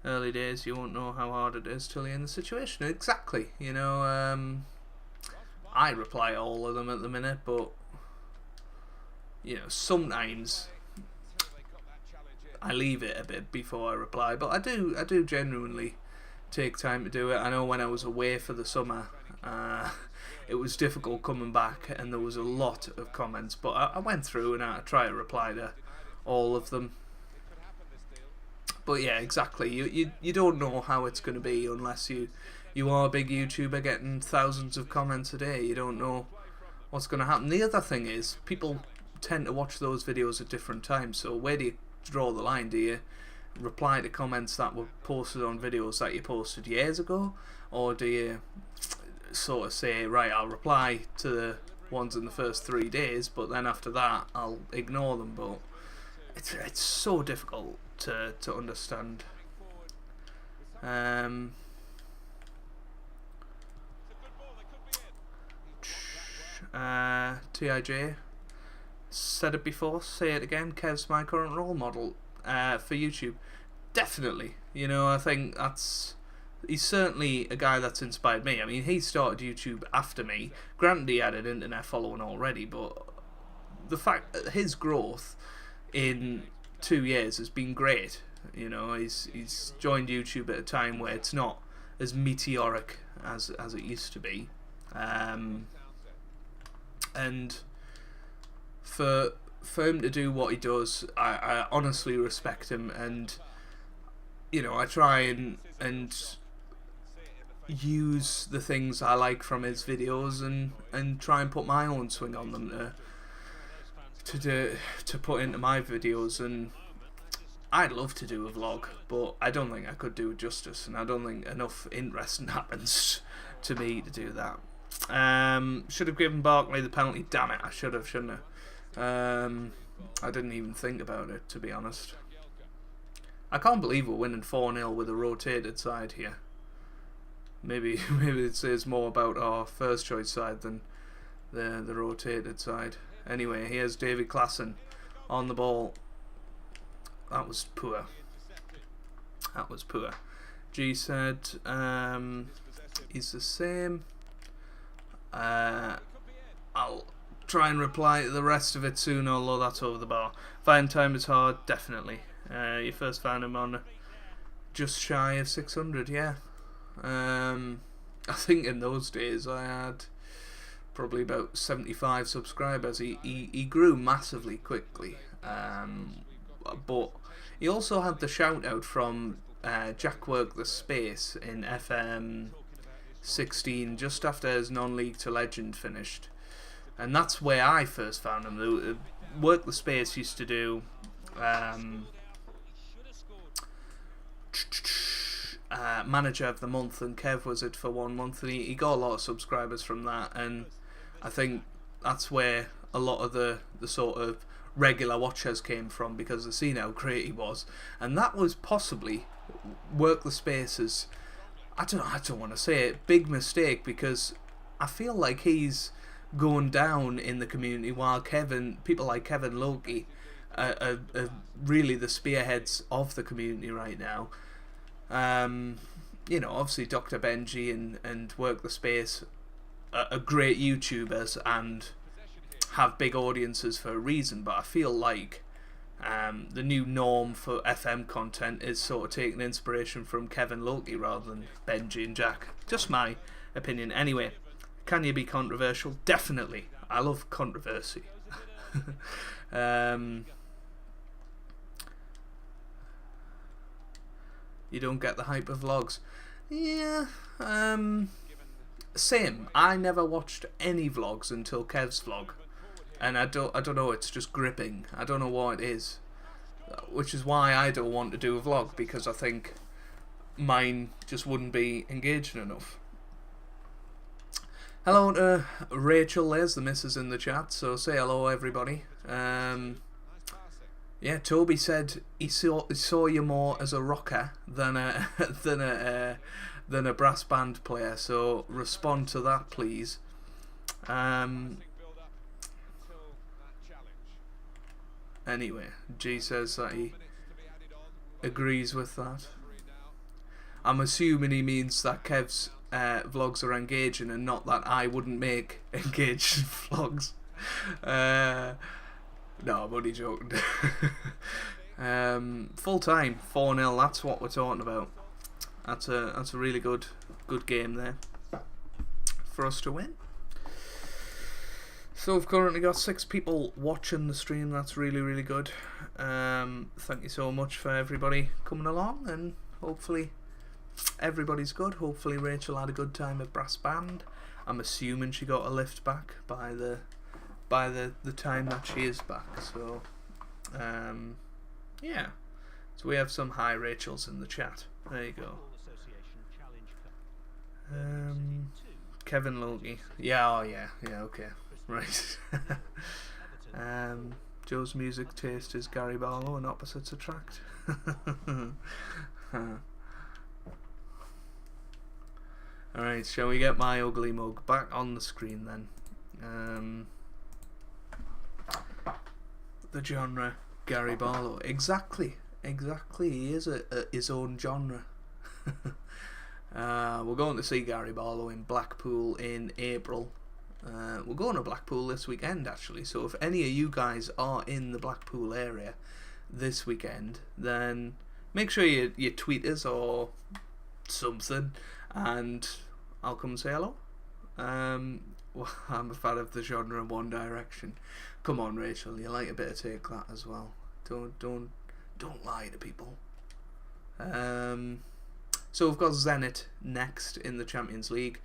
early days. You won't know how hard it is till you're in the situation. Exactly. You know, I reply all of them at the minute, but you know, sometimes I leave it a bit before I reply, but I do genuinely take time to do it. I know when I was away for the summer, it was difficult coming back, and there was a lot of comments, but I went through and I try to reply to all of them. But yeah, exactly. You don't know how it's going to be unless you are a big YouTuber getting thousands of comments a day. You don't know what's going to happen. The other thing is, people tend to watch those videos at different times, so where do you draw the line? Do you reply to comments that were posted on videos that you posted years ago, or do you sort of say, right, I'll reply to the ones in the first 3 days, but then after that I'll ignore them? But it's so difficult to understand. TIJ said it before, say it again. Kev's my current role model for YouTube. Definitely, you know, I think he's certainly a guy that's inspired me. I mean, he started YouTube after me. Granted, he had an internet following already, but the fact that his growth in 2 years has been great. You know, he's joined YouTube at a time where it's not as meteoric as it used to be. and for him to do what he does, I honestly respect him, and you know, I try and use the things I like from his videos and try and put my own swing on them to put into my videos. And I'd love to do a vlog, but I don't think I could do it justice, and I don't think enough interest happens to me to do that. Should have given Barkley the penalty. Damn it, I should have, shouldn't I? I didn't even think about it, to be honest. I can't believe we're winning 4-0 with a rotated side here. Maybe it says more about our first choice side than the rotated side. Anyway, here's David Klassen on the ball. That was poor. That was poor. G said he's the same. I'll try and reply to the rest of it soon, although that's over the bar. Find time is hard, definitely. You first found him on just shy of 600, yeah. I think in those days I had probably about 75 subscribers. He grew massively quickly, but he also had the shout out from Jack Work the Space in FM 16 just after his non-league to legend finished, and that's where I first found him. Work the Space used to do Manager of the Month, and Kev was it for 1 month, and he got a lot of subscribers from that, and I think that's where a lot of the sort of regular watchers came from, because they seen how great he was. And that was possibly Work the Space's, I don't want to say it, big mistake, because I feel like he's going down in the community, while people like Kevin Loki are really the spearheads of the community right now. You know, obviously Dr. Benji and Work the Space are great YouTubers and have big audiences for a reason, but I feel like the new norm for FM content is sort of taking inspiration from Kevin Loki rather than Benji and Jack. Just my opinion. Anyway, can you be controversial? Definitely. I love controversy. You don't get the hype of vlogs. Yeah, same. I never watched any vlogs until Kev's vlog, and I don't know, it's just gripping. I don't know what it is, which is why I don't want to do a vlog, because I think mine just wouldn't be engaging enough. Hello to Rachel, there's the missus in the chat, so say hello everybody. Yeah, Toby said he saw you more as a rocker than a than a brass band player. So respond to that, please. Anyway, G says that he agrees with that. I'm assuming he means that Kev's vlogs are engaging, and not that I wouldn't make engaged vlogs. No, I'm only joking. Full time, 4-0. That's what we're talking about. That's a really good game there for us to win. So we've currently got 6 people watching the stream. That's really good. Thank you so much for everybody coming along, and hopefully everybody's good. Hopefully Rachel had a good time at brass band. I'm assuming she got a lift back by the time that she is back. So yeah, so we have some hi Rachels in the chat. There you go. Kevin Loki, yeah, okay, right. Joe's music taste is Gary Barlow, and opposites attract. Alright, shall we get my ugly mug back on the screen then? The genre Gary Barlow, exactly. He is his own genre. We're going to see Gary Barlow in Blackpool in April. We're going to Blackpool this weekend actually, so if any of you guys are in the Blackpool area this weekend, then make sure you tweet us or something, and I'll come say hello. I'm a fan of the genre in One Direction. Come on, Rachel, you like a bit of Take That as well. Don't lie to people. So we've got Zenit next in the Champions League.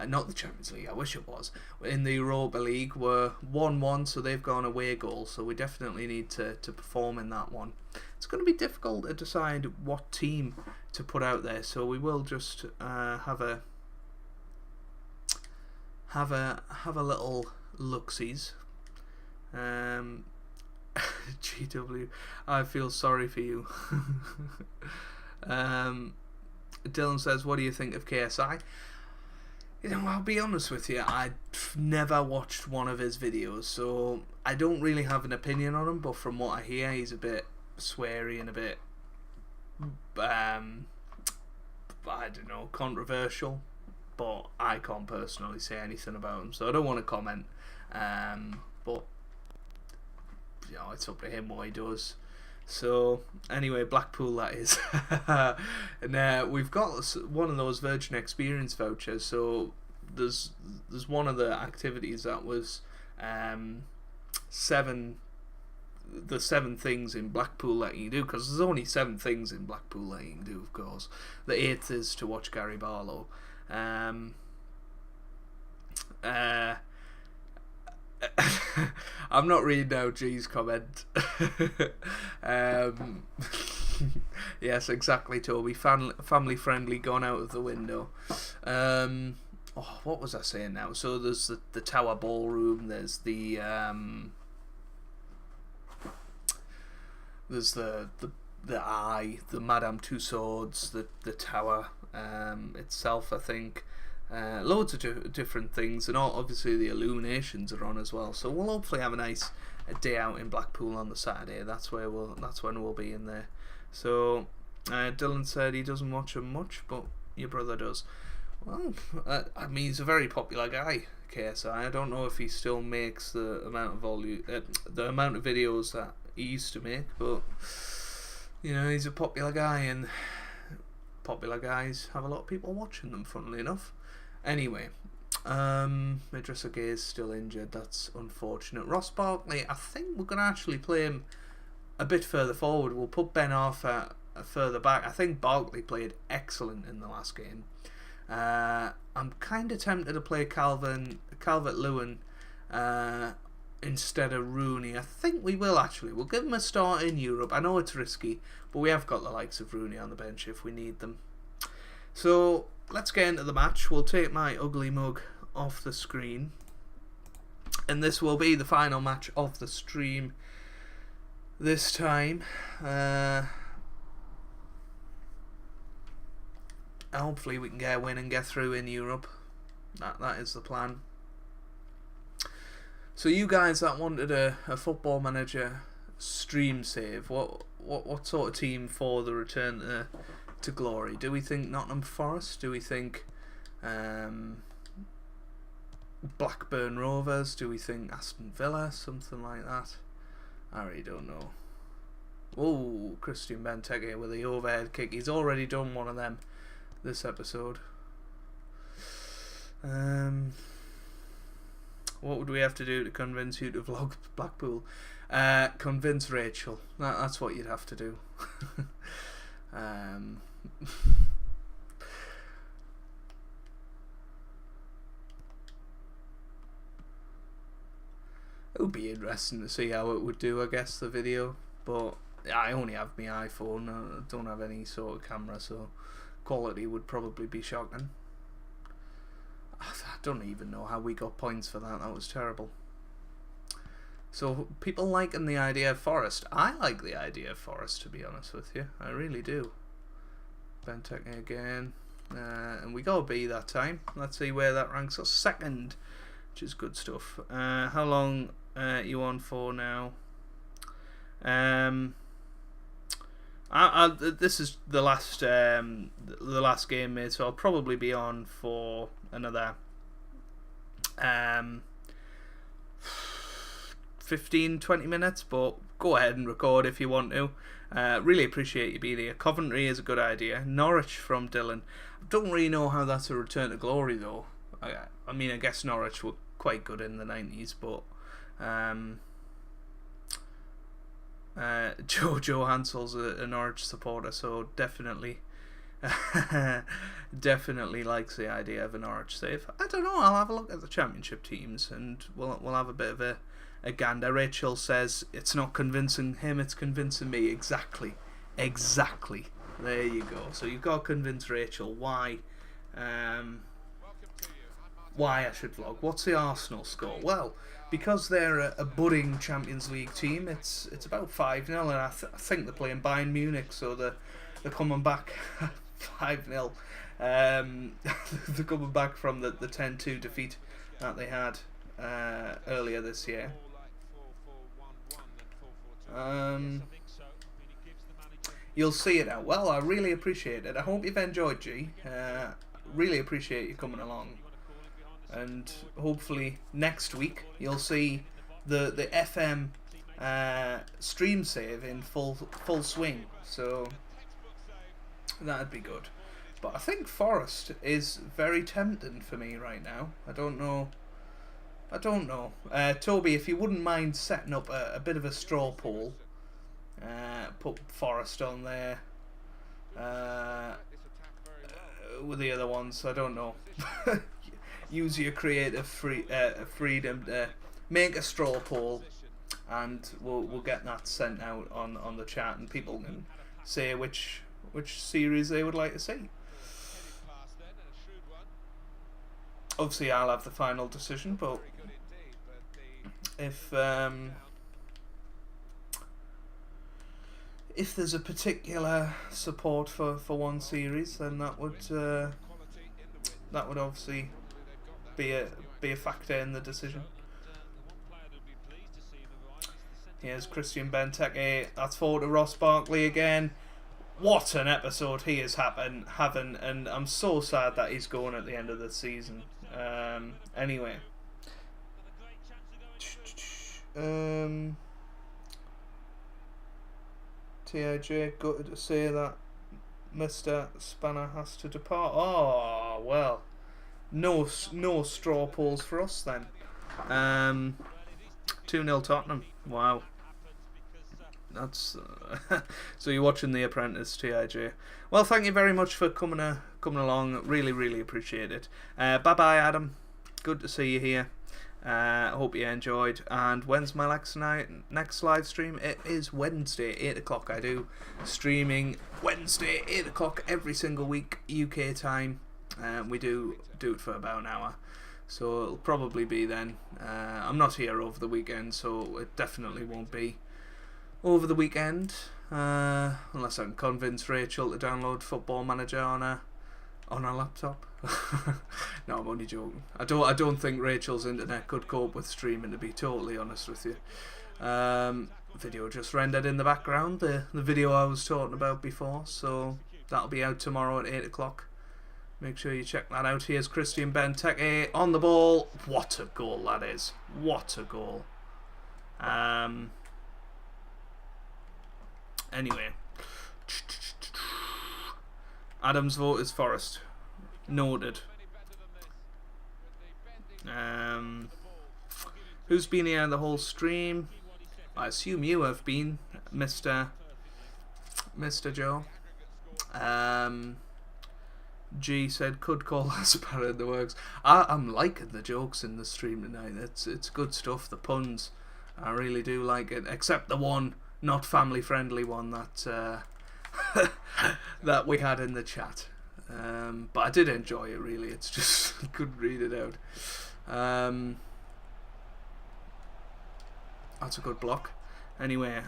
Not the Champions League, I wish it was. In the Europa League, we're 1-1, so they've got an away goal, so we definitely need to perform in that one. It's going to be difficult to decide what team to put out there, so we will just have a little look-sees. GW, I feel sorry for you. Dylan says, what do you think of KSI? You know, I'll be honest with you, I've never watched one of his videos, so I don't really have an opinion on him, but from what I hear, he's a bit sweary and a bit, I don't know, controversial, but I can't personally say anything about him, so I don't want to comment, but, you know, it's up to him what he does. So, anyway, Blackpool that is. And we've got one of those Virgin Experience vouchers, so there's one of the activities that was 7 things in Blackpool that you can do, because there's only 7 things in Blackpool that you can do, of course. The 8th is to watch Gary Barlow. I'm not reading out G's comment. Yes, exactly, Toby. Family friendly, gone out of the window. What was I saying now? So there's the Tower Ballroom. There's the Eye, the Madame Tussauds, the Tower itself, I think. Loads of different things, and obviously the illuminations are on as well. So we'll hopefully have a nice day out in Blackpool on the Saturday. That's when we'll be in there. So Dylan said he doesn't watch them much, but your brother does. Well, I mean, he's a very popular guy, KSI. I don't know if he still makes the amount of the amount of videos that he used to make, but you know, he's a popular guy, and popular guys have a lot of people watching them, funnily enough. Anyway, Idrissa Gueye is still injured. That's unfortunate. Ross Barkley, I think we're going to actually play him a bit further forward. We'll put Ben Arthur further back. I think Barkley played excellent in the last game. I'm kind of tempted to play Calvert-Lewin instead of Rooney. I think we will actually. We'll give him a start in Europe. I know it's risky, but we have got the likes of Rooney on the bench if we need them. So let's get into the match. We'll take my ugly mug off the screen, and this will be the final match of the stream this time. Hopefully we can get a win and get through in Europe. That is the plan. So you guys that wanted a Football Manager stream save, what sort of team for the return to glory? Do we think Nottingham Forest? Do we think Blackburn Rovers? Do we think Aston Villa? Something like that. I really don't know. Oh, Christian Benteke with the overhead kick. He's already done one of them this episode. What would we have to do to convince you to vlog Blackpool? Convince Rachel. That's what you'd have to do. It would be interesting to see how it would do, I guess, the video. But I only have my iPhone. I don't have any sort of camera, so quality would probably be shocking. I don't even know how we got points for that. That was terrible. So people liking the idea of Forest. I like the idea of Forest, to be honest with you. I really do. Benteke again. And we got a B that time. Let's see where that ranks us. Second, which is good stuff. How long are you on for now? This is the last game, mate, so I'll probably be on for another 15-20 minutes, but go ahead and record if you want to. Really appreciate you being here. Coventry is a good idea. Norwich from Dylan. I don't really know how that's a return to glory though. I mean, I guess Norwich were quite good in the 90s, but Joe Hansel's a Norwich supporter, so definitely definitely likes the idea of a Norwich save. I don't know, I'll have a look at the Championship teams and we'll have a bit of a gander. Rachel says it's not convincing him, it's convincing me. Exactly. There you go. So you've got to convince Rachel why I should vlog. What's the Arsenal score? Well, because they're a budding Champions League team, it's about 5-0, and I think they're playing Bayern Munich, so they're coming back 5-0. They're coming back from the 10-2 defeat that they had earlier this year. You'll see it now. Well, I really appreciate it. I hope you've enjoyed, G. Really appreciate you coming along. And hopefully next week you'll see the FM stream save in full swing. So that'd be good. But I think Forest is very tempting for me right now. I don't know. Toby, if you wouldn't mind setting up a bit of a straw poll, put Forest on there with the other ones. I don't know. Use your creative freedom to make a straw poll, and we'll get that sent out on the chat, and people can say which series they would like to see. Obviously, I'll have the final decision, but if there's a particular support for one series, then that would obviously be a factor in the decision. Here's Christian Benteke. That's forward to Ross Barkley again. What an episode he is having, and I'm so sad that he's going at the end of the season. Anyway. TIJ, gutted to say that Mr. Spanner has to depart. Oh, well. No straw polls for us then. 2-0 Tottenham. Wow. That's so you're watching The Apprentice, TIJ. Well, thank you very much for coming along. Really appreciate it. Bye bye, Adam. Good to see you here. Hope you enjoyed. And when's my next live stream? It is Wednesday, 8 o'clock. I do streaming Wednesday, 8 o'clock every single week, UK time. We do it for about an hour, so it'll probably be then. I'm not here over the weekend, so it definitely won't be over the weekend, unless I can convince Rachel to download Football Manager on her laptop. No, I'm only joking. I don't think Rachel's internet could cope with streaming, to be totally honest with you. Video just rendered in the background, the video I was talking about before, so that'll be out tomorrow at 8 o'clock. Make sure you check that out. Here's Christian Benteke on the ball. What a goal that is. What a goal. Anyway. Adam's vote is Forest. Noted. Who's been here the whole stream? I assume you have been, Mr. Joe. G said could call us better in the works. I'm liking the jokes in the stream tonight. It's good stuff. The puns, I really do like it. Except the one not family friendly one that that we had in the chat. But I did enjoy it really. It's just I couldn't read it out. That's a good block. Anyway,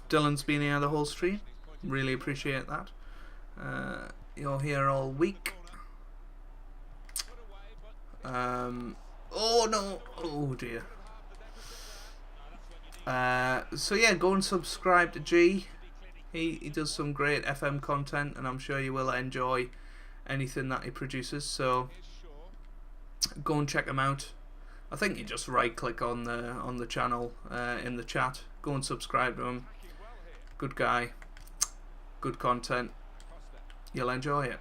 Dylan's been here the whole stream. Really appreciate that. You're here all week. Oh no! Oh dear. So yeah, go and subscribe to G. He does some great FM content, and I'm sure you will enjoy anything that he produces. So go and check him out. I think you just right click on the channel in the chat. Go and subscribe to him. Good guy. Good content. You'll enjoy it.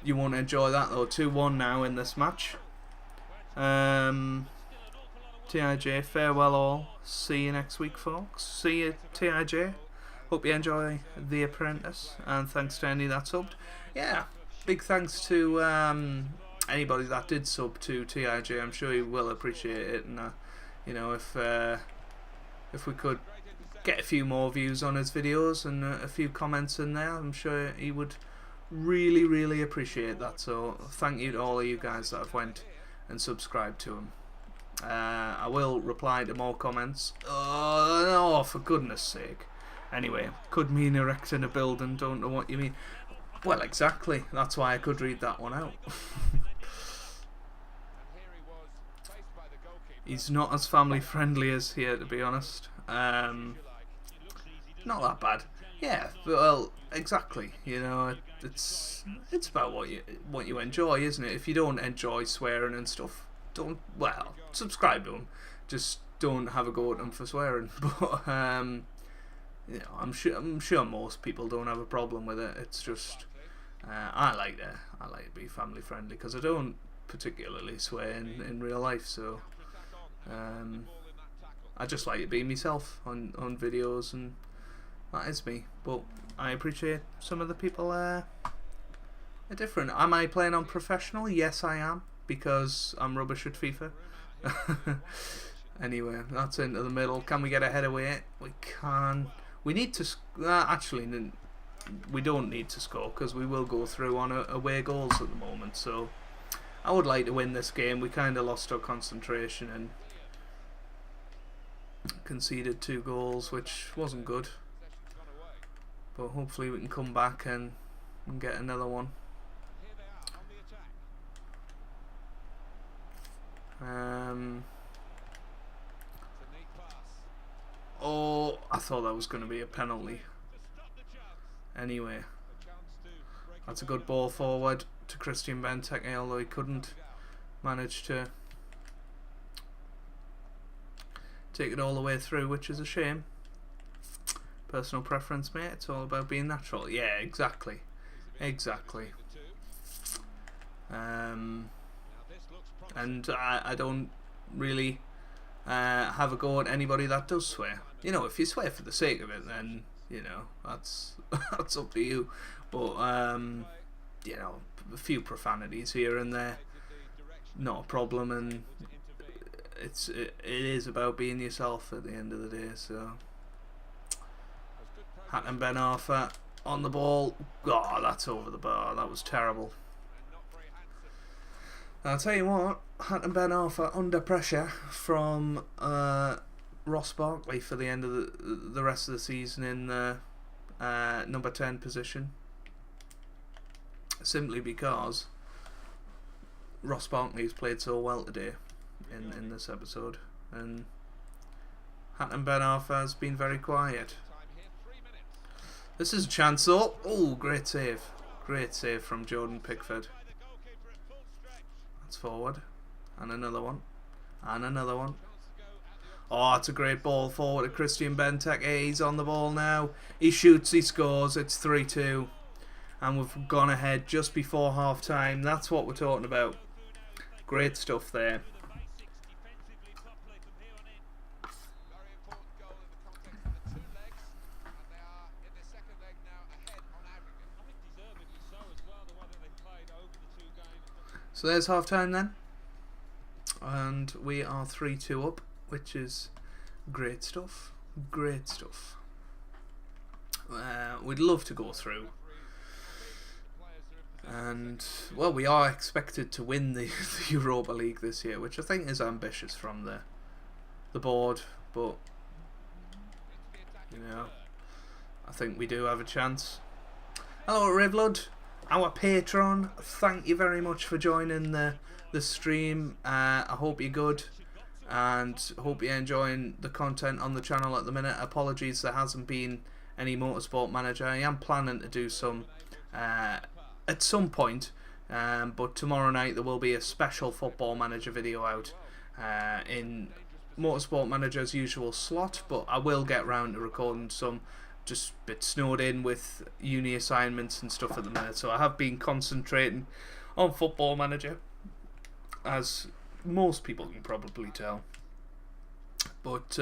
You won't enjoy that though. 2-1 now in this match. TIJ, farewell all. See you next week, folks. See you, TIJ. Hope you enjoy The Apprentice, and thanks to any that subbed. Yeah, big thanks to anybody that did sub to TIJ. I'm sure he will appreciate it, and you know, if we could get a few more views on his videos and a few comments in there, I'm sure he would really appreciate that. So thank you to all of you guys that have went and subscribed to him. I will reply to more comments. Oh, for goodness sake. Anyway, could mean erecting a building, don't know what you mean. Well, exactly, that's why I could read that one out. He's not as family friendly as here, to be honest. Not that bad. Yeah, well, exactly. You know, it's about what you enjoy, isn't it? If you don't enjoy swearing and stuff, subscribe to him. Just don't have a go at him for swearing. But you know, I'm sure most people don't have a problem with it. It's just I like to be family friendly because I don't particularly swear in real life. So I just like to be myself on videos, and that is me. But I appreciate some of the people are different. Am I playing on professional? Yes, I am, because I'm rubbish at FIFA. Anyway, that's into the middle. Can we get a header away? We can. We need to actually we don't need to score because we will go through on away goals at the moment. So I would like to win this game. We kind of lost our concentration and conceded 2 goals, which wasn't good. But hopefully we can come back and get another one. Oh, I thought that was going to be a penalty. Anyway, that's a good ball forward to Christian Benteke, although he couldn't manage to take it all the way through, which is a shame. Personal preference, mate. It's all about being natural. Yeah, exactly. And I don't really have a go at anybody that does swear. You know, if you swear for the sake of it, then you know that's that's up to you. But you know, a few profanities here and there, not a problem, and it is about being yourself at the end of the day. So Hatton Ben Arthur on the ball. Oh, that's over the bar. That was terrible. I'll tell you what, Hatton Ben Arthur under pressure from Ross Barkley for the end of the rest of the season in the number 10 position, simply because Ross Barkley's played so well today in this episode, and Hatton Ben Arthur has been very quiet. This is a chance though. Oh, great save from Jordan Pickford. That's forward, and another one, Oh, it's a great ball forward to Christian Benteke. He's on the ball now. He shoots, he scores. It's 3-2. And we've gone ahead just before half time. That's what we're talking about. Great stuff there. So there's half time then. And we are 3-2 up, which is great stuff. We'd love to go through, and well, we are expected to win the Europa League this year, which I think is ambitious from the board, but you know, I think we do have a chance. Hello Rivlud, our patron, thank you very much for joining the stream. I hope you're good and hope you're enjoying the content on the channel at the minute. Apologies there hasn't been any Motorsport Manager. I am planning to do some at some point, but tomorrow night there will be a special Football Manager video out in Motorsport Manager's usual slot, but I will get round to recording some. Just a bit snowed in with uni assignments and stuff at the minute, so I have been concentrating on Football Manager, as most people can probably tell. But,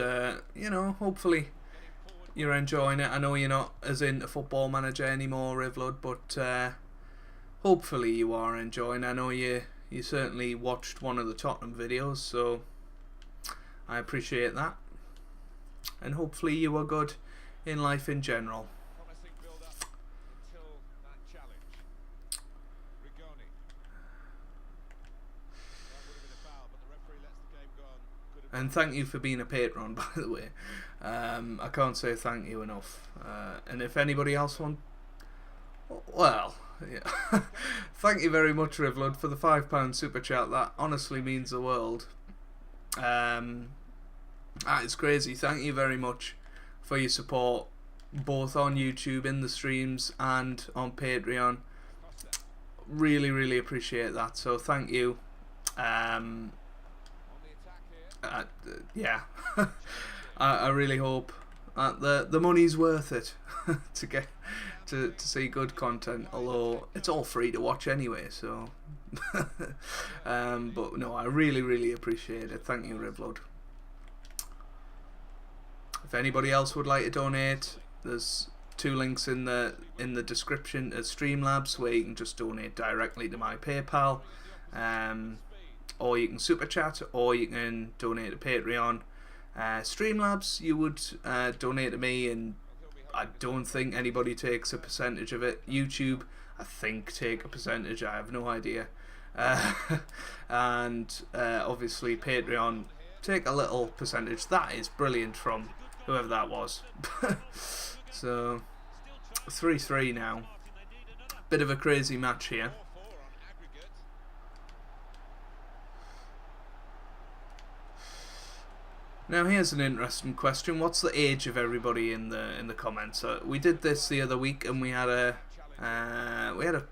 you know, hopefully you're enjoying it. I know you're not as into Football Manager anymore, Rivlud, but hopefully you are enjoying. I know you certainly watched one of the Tottenham videos, so I appreciate that. And hopefully you are good in life in general. Promising build-up until that challenge. Rigoni. That would have been a foul, but the referee lets the game go on. Good And thank you for being a patron, by the way. I can't say thank you enough. And if anybody else wants... Well, yeah. Thank you very much, Rivlud, for the £5 super chat. That honestly means the world. It's crazy. Thank you very much for your support, both on YouTube, in the streams, and on Patreon. Really, really appreciate that. So thank you. on the attack here. Yeah, I really hope that the money's worth it to get to see good content. Although it's all free to watch anyway, so. But no, I really, really appreciate it. Thank you, Rivlud. If anybody else would like to donate, there's 2 links in the description to Streamlabs, where you can just donate directly to my PayPal, or you can super chat, or you can donate to Patreon. Streamlabs, you would donate to me, and I don't think anybody takes a percentage of it. YouTube, I think, take a percentage. I have no idea. And obviously Patreon take a little percentage. That is brilliant from whoever that was. So 3-3 now. Bit of a crazy match here. 4-4 on aggregate. Now here's an interesting question. What's the age of everybody in the comments? We did this the other week, and we had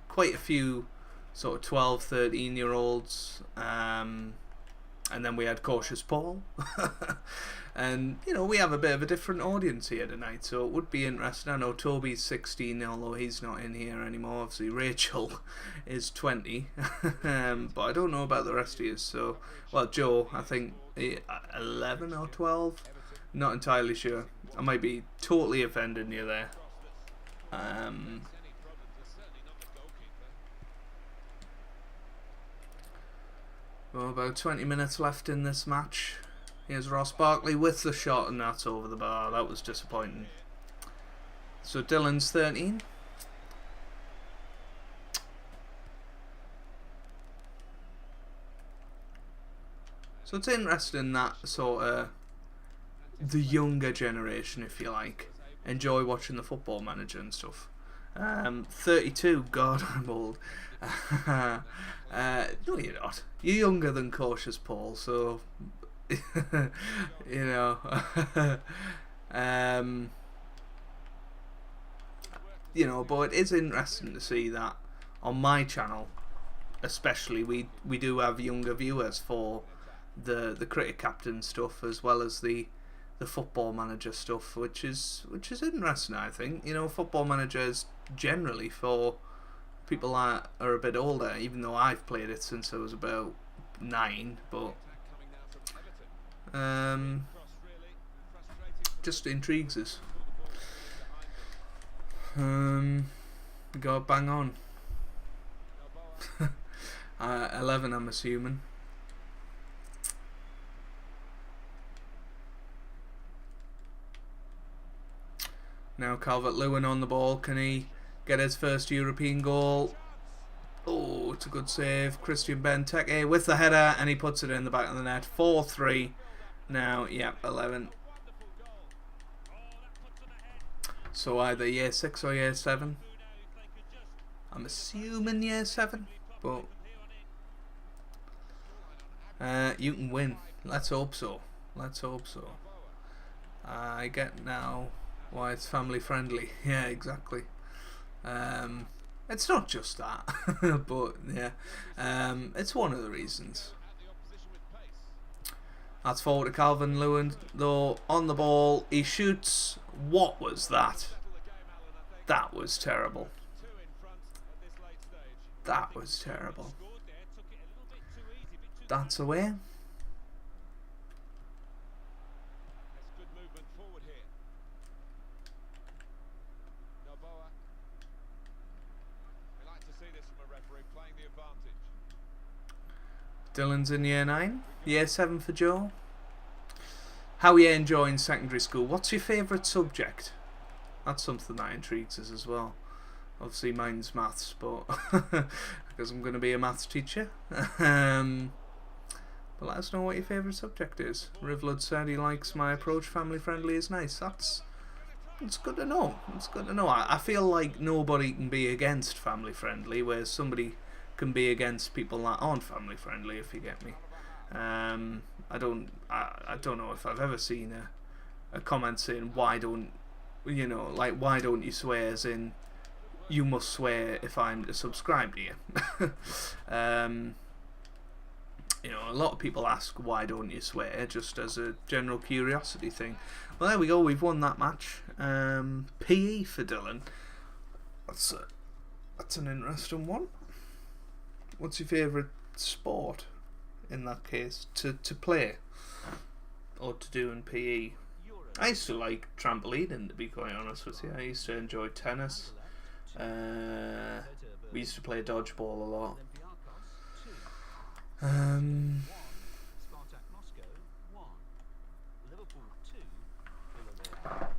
quite a few sort of 12, 13-year-olds, and then we had Cautious Paul. And you know, we have a bit of a different audience here tonight, so it would be interesting. I know Toby's 16, although he's not in here anymore. Obviously Rachel is 20, but I don't know about the rest of you. So, well, Joe, I think 11 or 12, not entirely sure. I might be totally offending you there. Well, about 20 minutes left in this match. Here's Ross Barkley with the shot, and that's over the bar. That was disappointing. So Dylan's 13. So it's interesting that sort of the younger generation, if you like, enjoy watching the Football Manager and stuff. 32, God, I'm old. No, you're not. You're younger than Cautious Paul, so you know. You know, but it is interesting to see that on my channel, especially, we do have younger viewers for the cricket captain stuff, as well as the Football Manager stuff, which is interesting. I think, you know, Football Manager is generally for people that are a bit older, even though I've played it since I was about 9, but just intrigues us. We got bang on. 11, I'm assuming. Now Calvert-Lewin on the ball. Can he get his first European goal? Oh, it's a good save. Christian Benteke with the header, and he puts it in the back of the net. 4-3. Now, yeah, 11. So either year 6 or year 7. I'm assuming year 7, but you can win. Let's hope so. Let's hope so. I get now why it's family friendly. Yeah, exactly. It's not just that, but yeah, it's one of the reasons. That's forward to Calvert-Lewin, though, on the ball. He shoots. What was that? That was terrible. That was terrible. that's away. That's good movement forward here. Noboa. We like to see this from a referee playing the advantage. Dylan's in year 9, year 7 for Joe. How are you enjoying secondary school? What's your favourite subject? That's something that intrigues us as well. Obviously mine's maths, but because I'm going to be a maths teacher. But let us know what your favourite subject is. Rivlud said he likes my approach, family friendly is nice. That's good to know. It's good to know. I feel like nobody can be against family friendly, whereas somebody can be against people that aren't family friendly, if you get me. I don't know if I've ever seen a comment saying why don't you swear, as in you must swear if I'm to subscribe to you. A lot of people ask why don't you swear, just as a general curiosity thing. Well, there we go, we've won that match. PE for Dylan. That's an interesting one. What's your favourite sport in that case to play or to do in PE? I used to like trampolining, to be quite honest with you. I used to enjoy tennis. We used to play dodgeball a lot.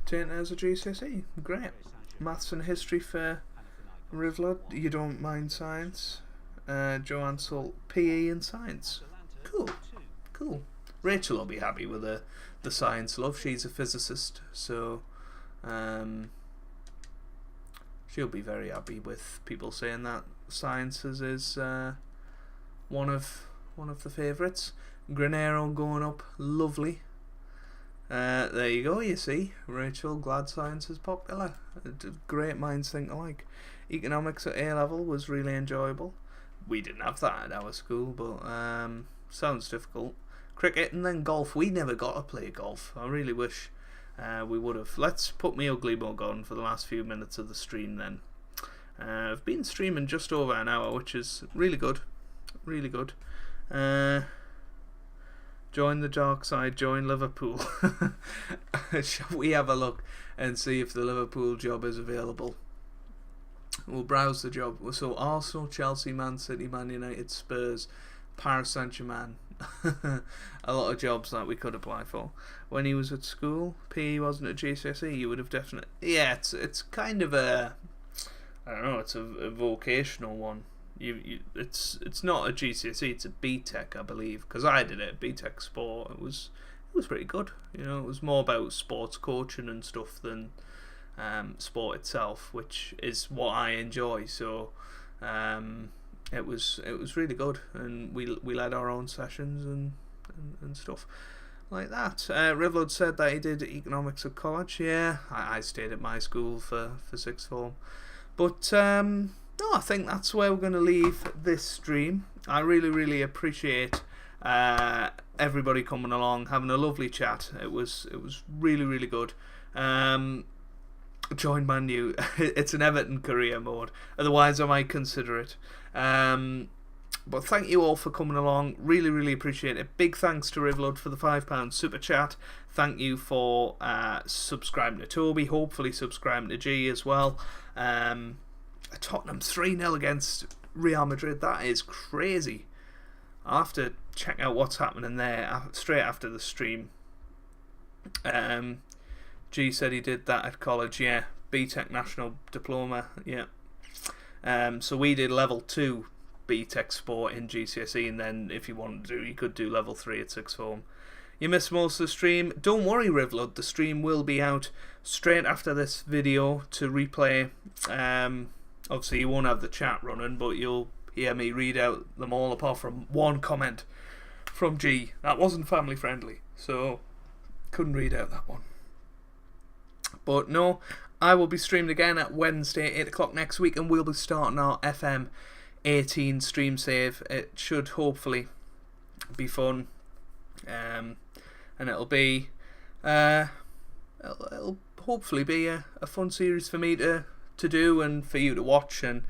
Taking it as a GCSE, great. Maths and history for Rivlud. You don't mind science. Joanne Salt, PE and science. Cool. Rachel will be happy with the science love. She's a physicist, so she'll be very happy with people saying that sciences is one of the favourites. Granero going up, lovely. There you go, you see. Rachel, glad science is popular. Great minds think alike. Economics at A level was really enjoyable. We didn't have that at our school, but sounds difficult. Cricket and then golf. We never got to play golf. I really wish we would have. Let's put my ugly mug on for the last few minutes of the stream then. I've been streaming just over an hour, which is really good. Really good. Join the dark side, join Liverpool. Shall we have a look and see if the Liverpool job is available? We'll browse the job. So Arsenal, Chelsea, Man City, Man United, Spurs, Paris Saint-Germain. A lot of jobs that we could apply for. When he was at school, PE wasn't a GCSE, you would have definitely... Yeah, it's kind of a... I don't know, it's a vocational one. It's not a GCSE, it's a BTEC, I believe, because I did it, BTEC Sport. It was pretty good. It was more about sports coaching and stuff than sport itself, which is what I enjoy. So it was really good, and we led our own sessions and stuff like that. Rivlud said that he did economics at college. Yeah, I stayed at my school for sixth form, but no, I think that's where we're going to leave this stream. I really appreciate everybody coming along, having a lovely chat. It was really good. Join Man U. It's an Everton career mode. Otherwise, I might consider it. But thank you all for coming along. Really appreciate it. Big thanks to Rivlud for the £5 super chat. Thank you for subscribing to Toby. Hopefully subscribing to G as well. Tottenham 3-0 against Real Madrid. That is crazy. I'll have to check out what's happening there straight after the stream. G said he did that at college. Yeah, BTEC National Diploma. Yeah. So we did level 2 BTEC Sport in GCSE, and then if you wanted to, you could do level 3 at sixth form. You missed most of the stream. Don't worry, Rivlud. The stream will be out straight after this video to replay. Obviously, you won't have the chat running, but you'll hear me read out them all apart from one comment from G. That wasn't family friendly, so couldn't read out that one. But no, I will be streamed again at Wednesday, 8 o'clock next week, and we'll be starting our FM 18 stream save. It should hopefully be fun, and it'll be it'll hopefully be a fun series for me to do and for you to watch, and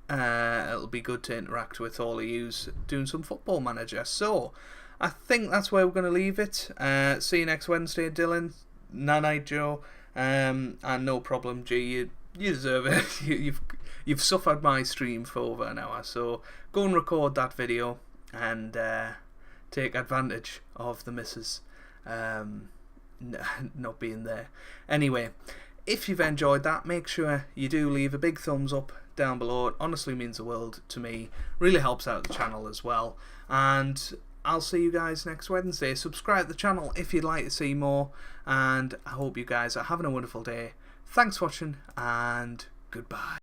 it'll be good to interact with all of yous doing some Football Manager. So I think that's where we're going to leave it. See you next Wednesday, Dylan. Night, Joe. And no problem, G. You deserve it. You've suffered my stream for over an hour, so go and record that video and take advantage of the missus not being there. Anyway, if you've enjoyed that, make sure you do leave a big thumbs up down below. It honestly means the world to me. Really helps out the channel as well. And I'll see you guys next Wednesday. Subscribe to the channel if you'd like to see more. And I hope you guys are having a wonderful day. Thanks for watching and goodbye.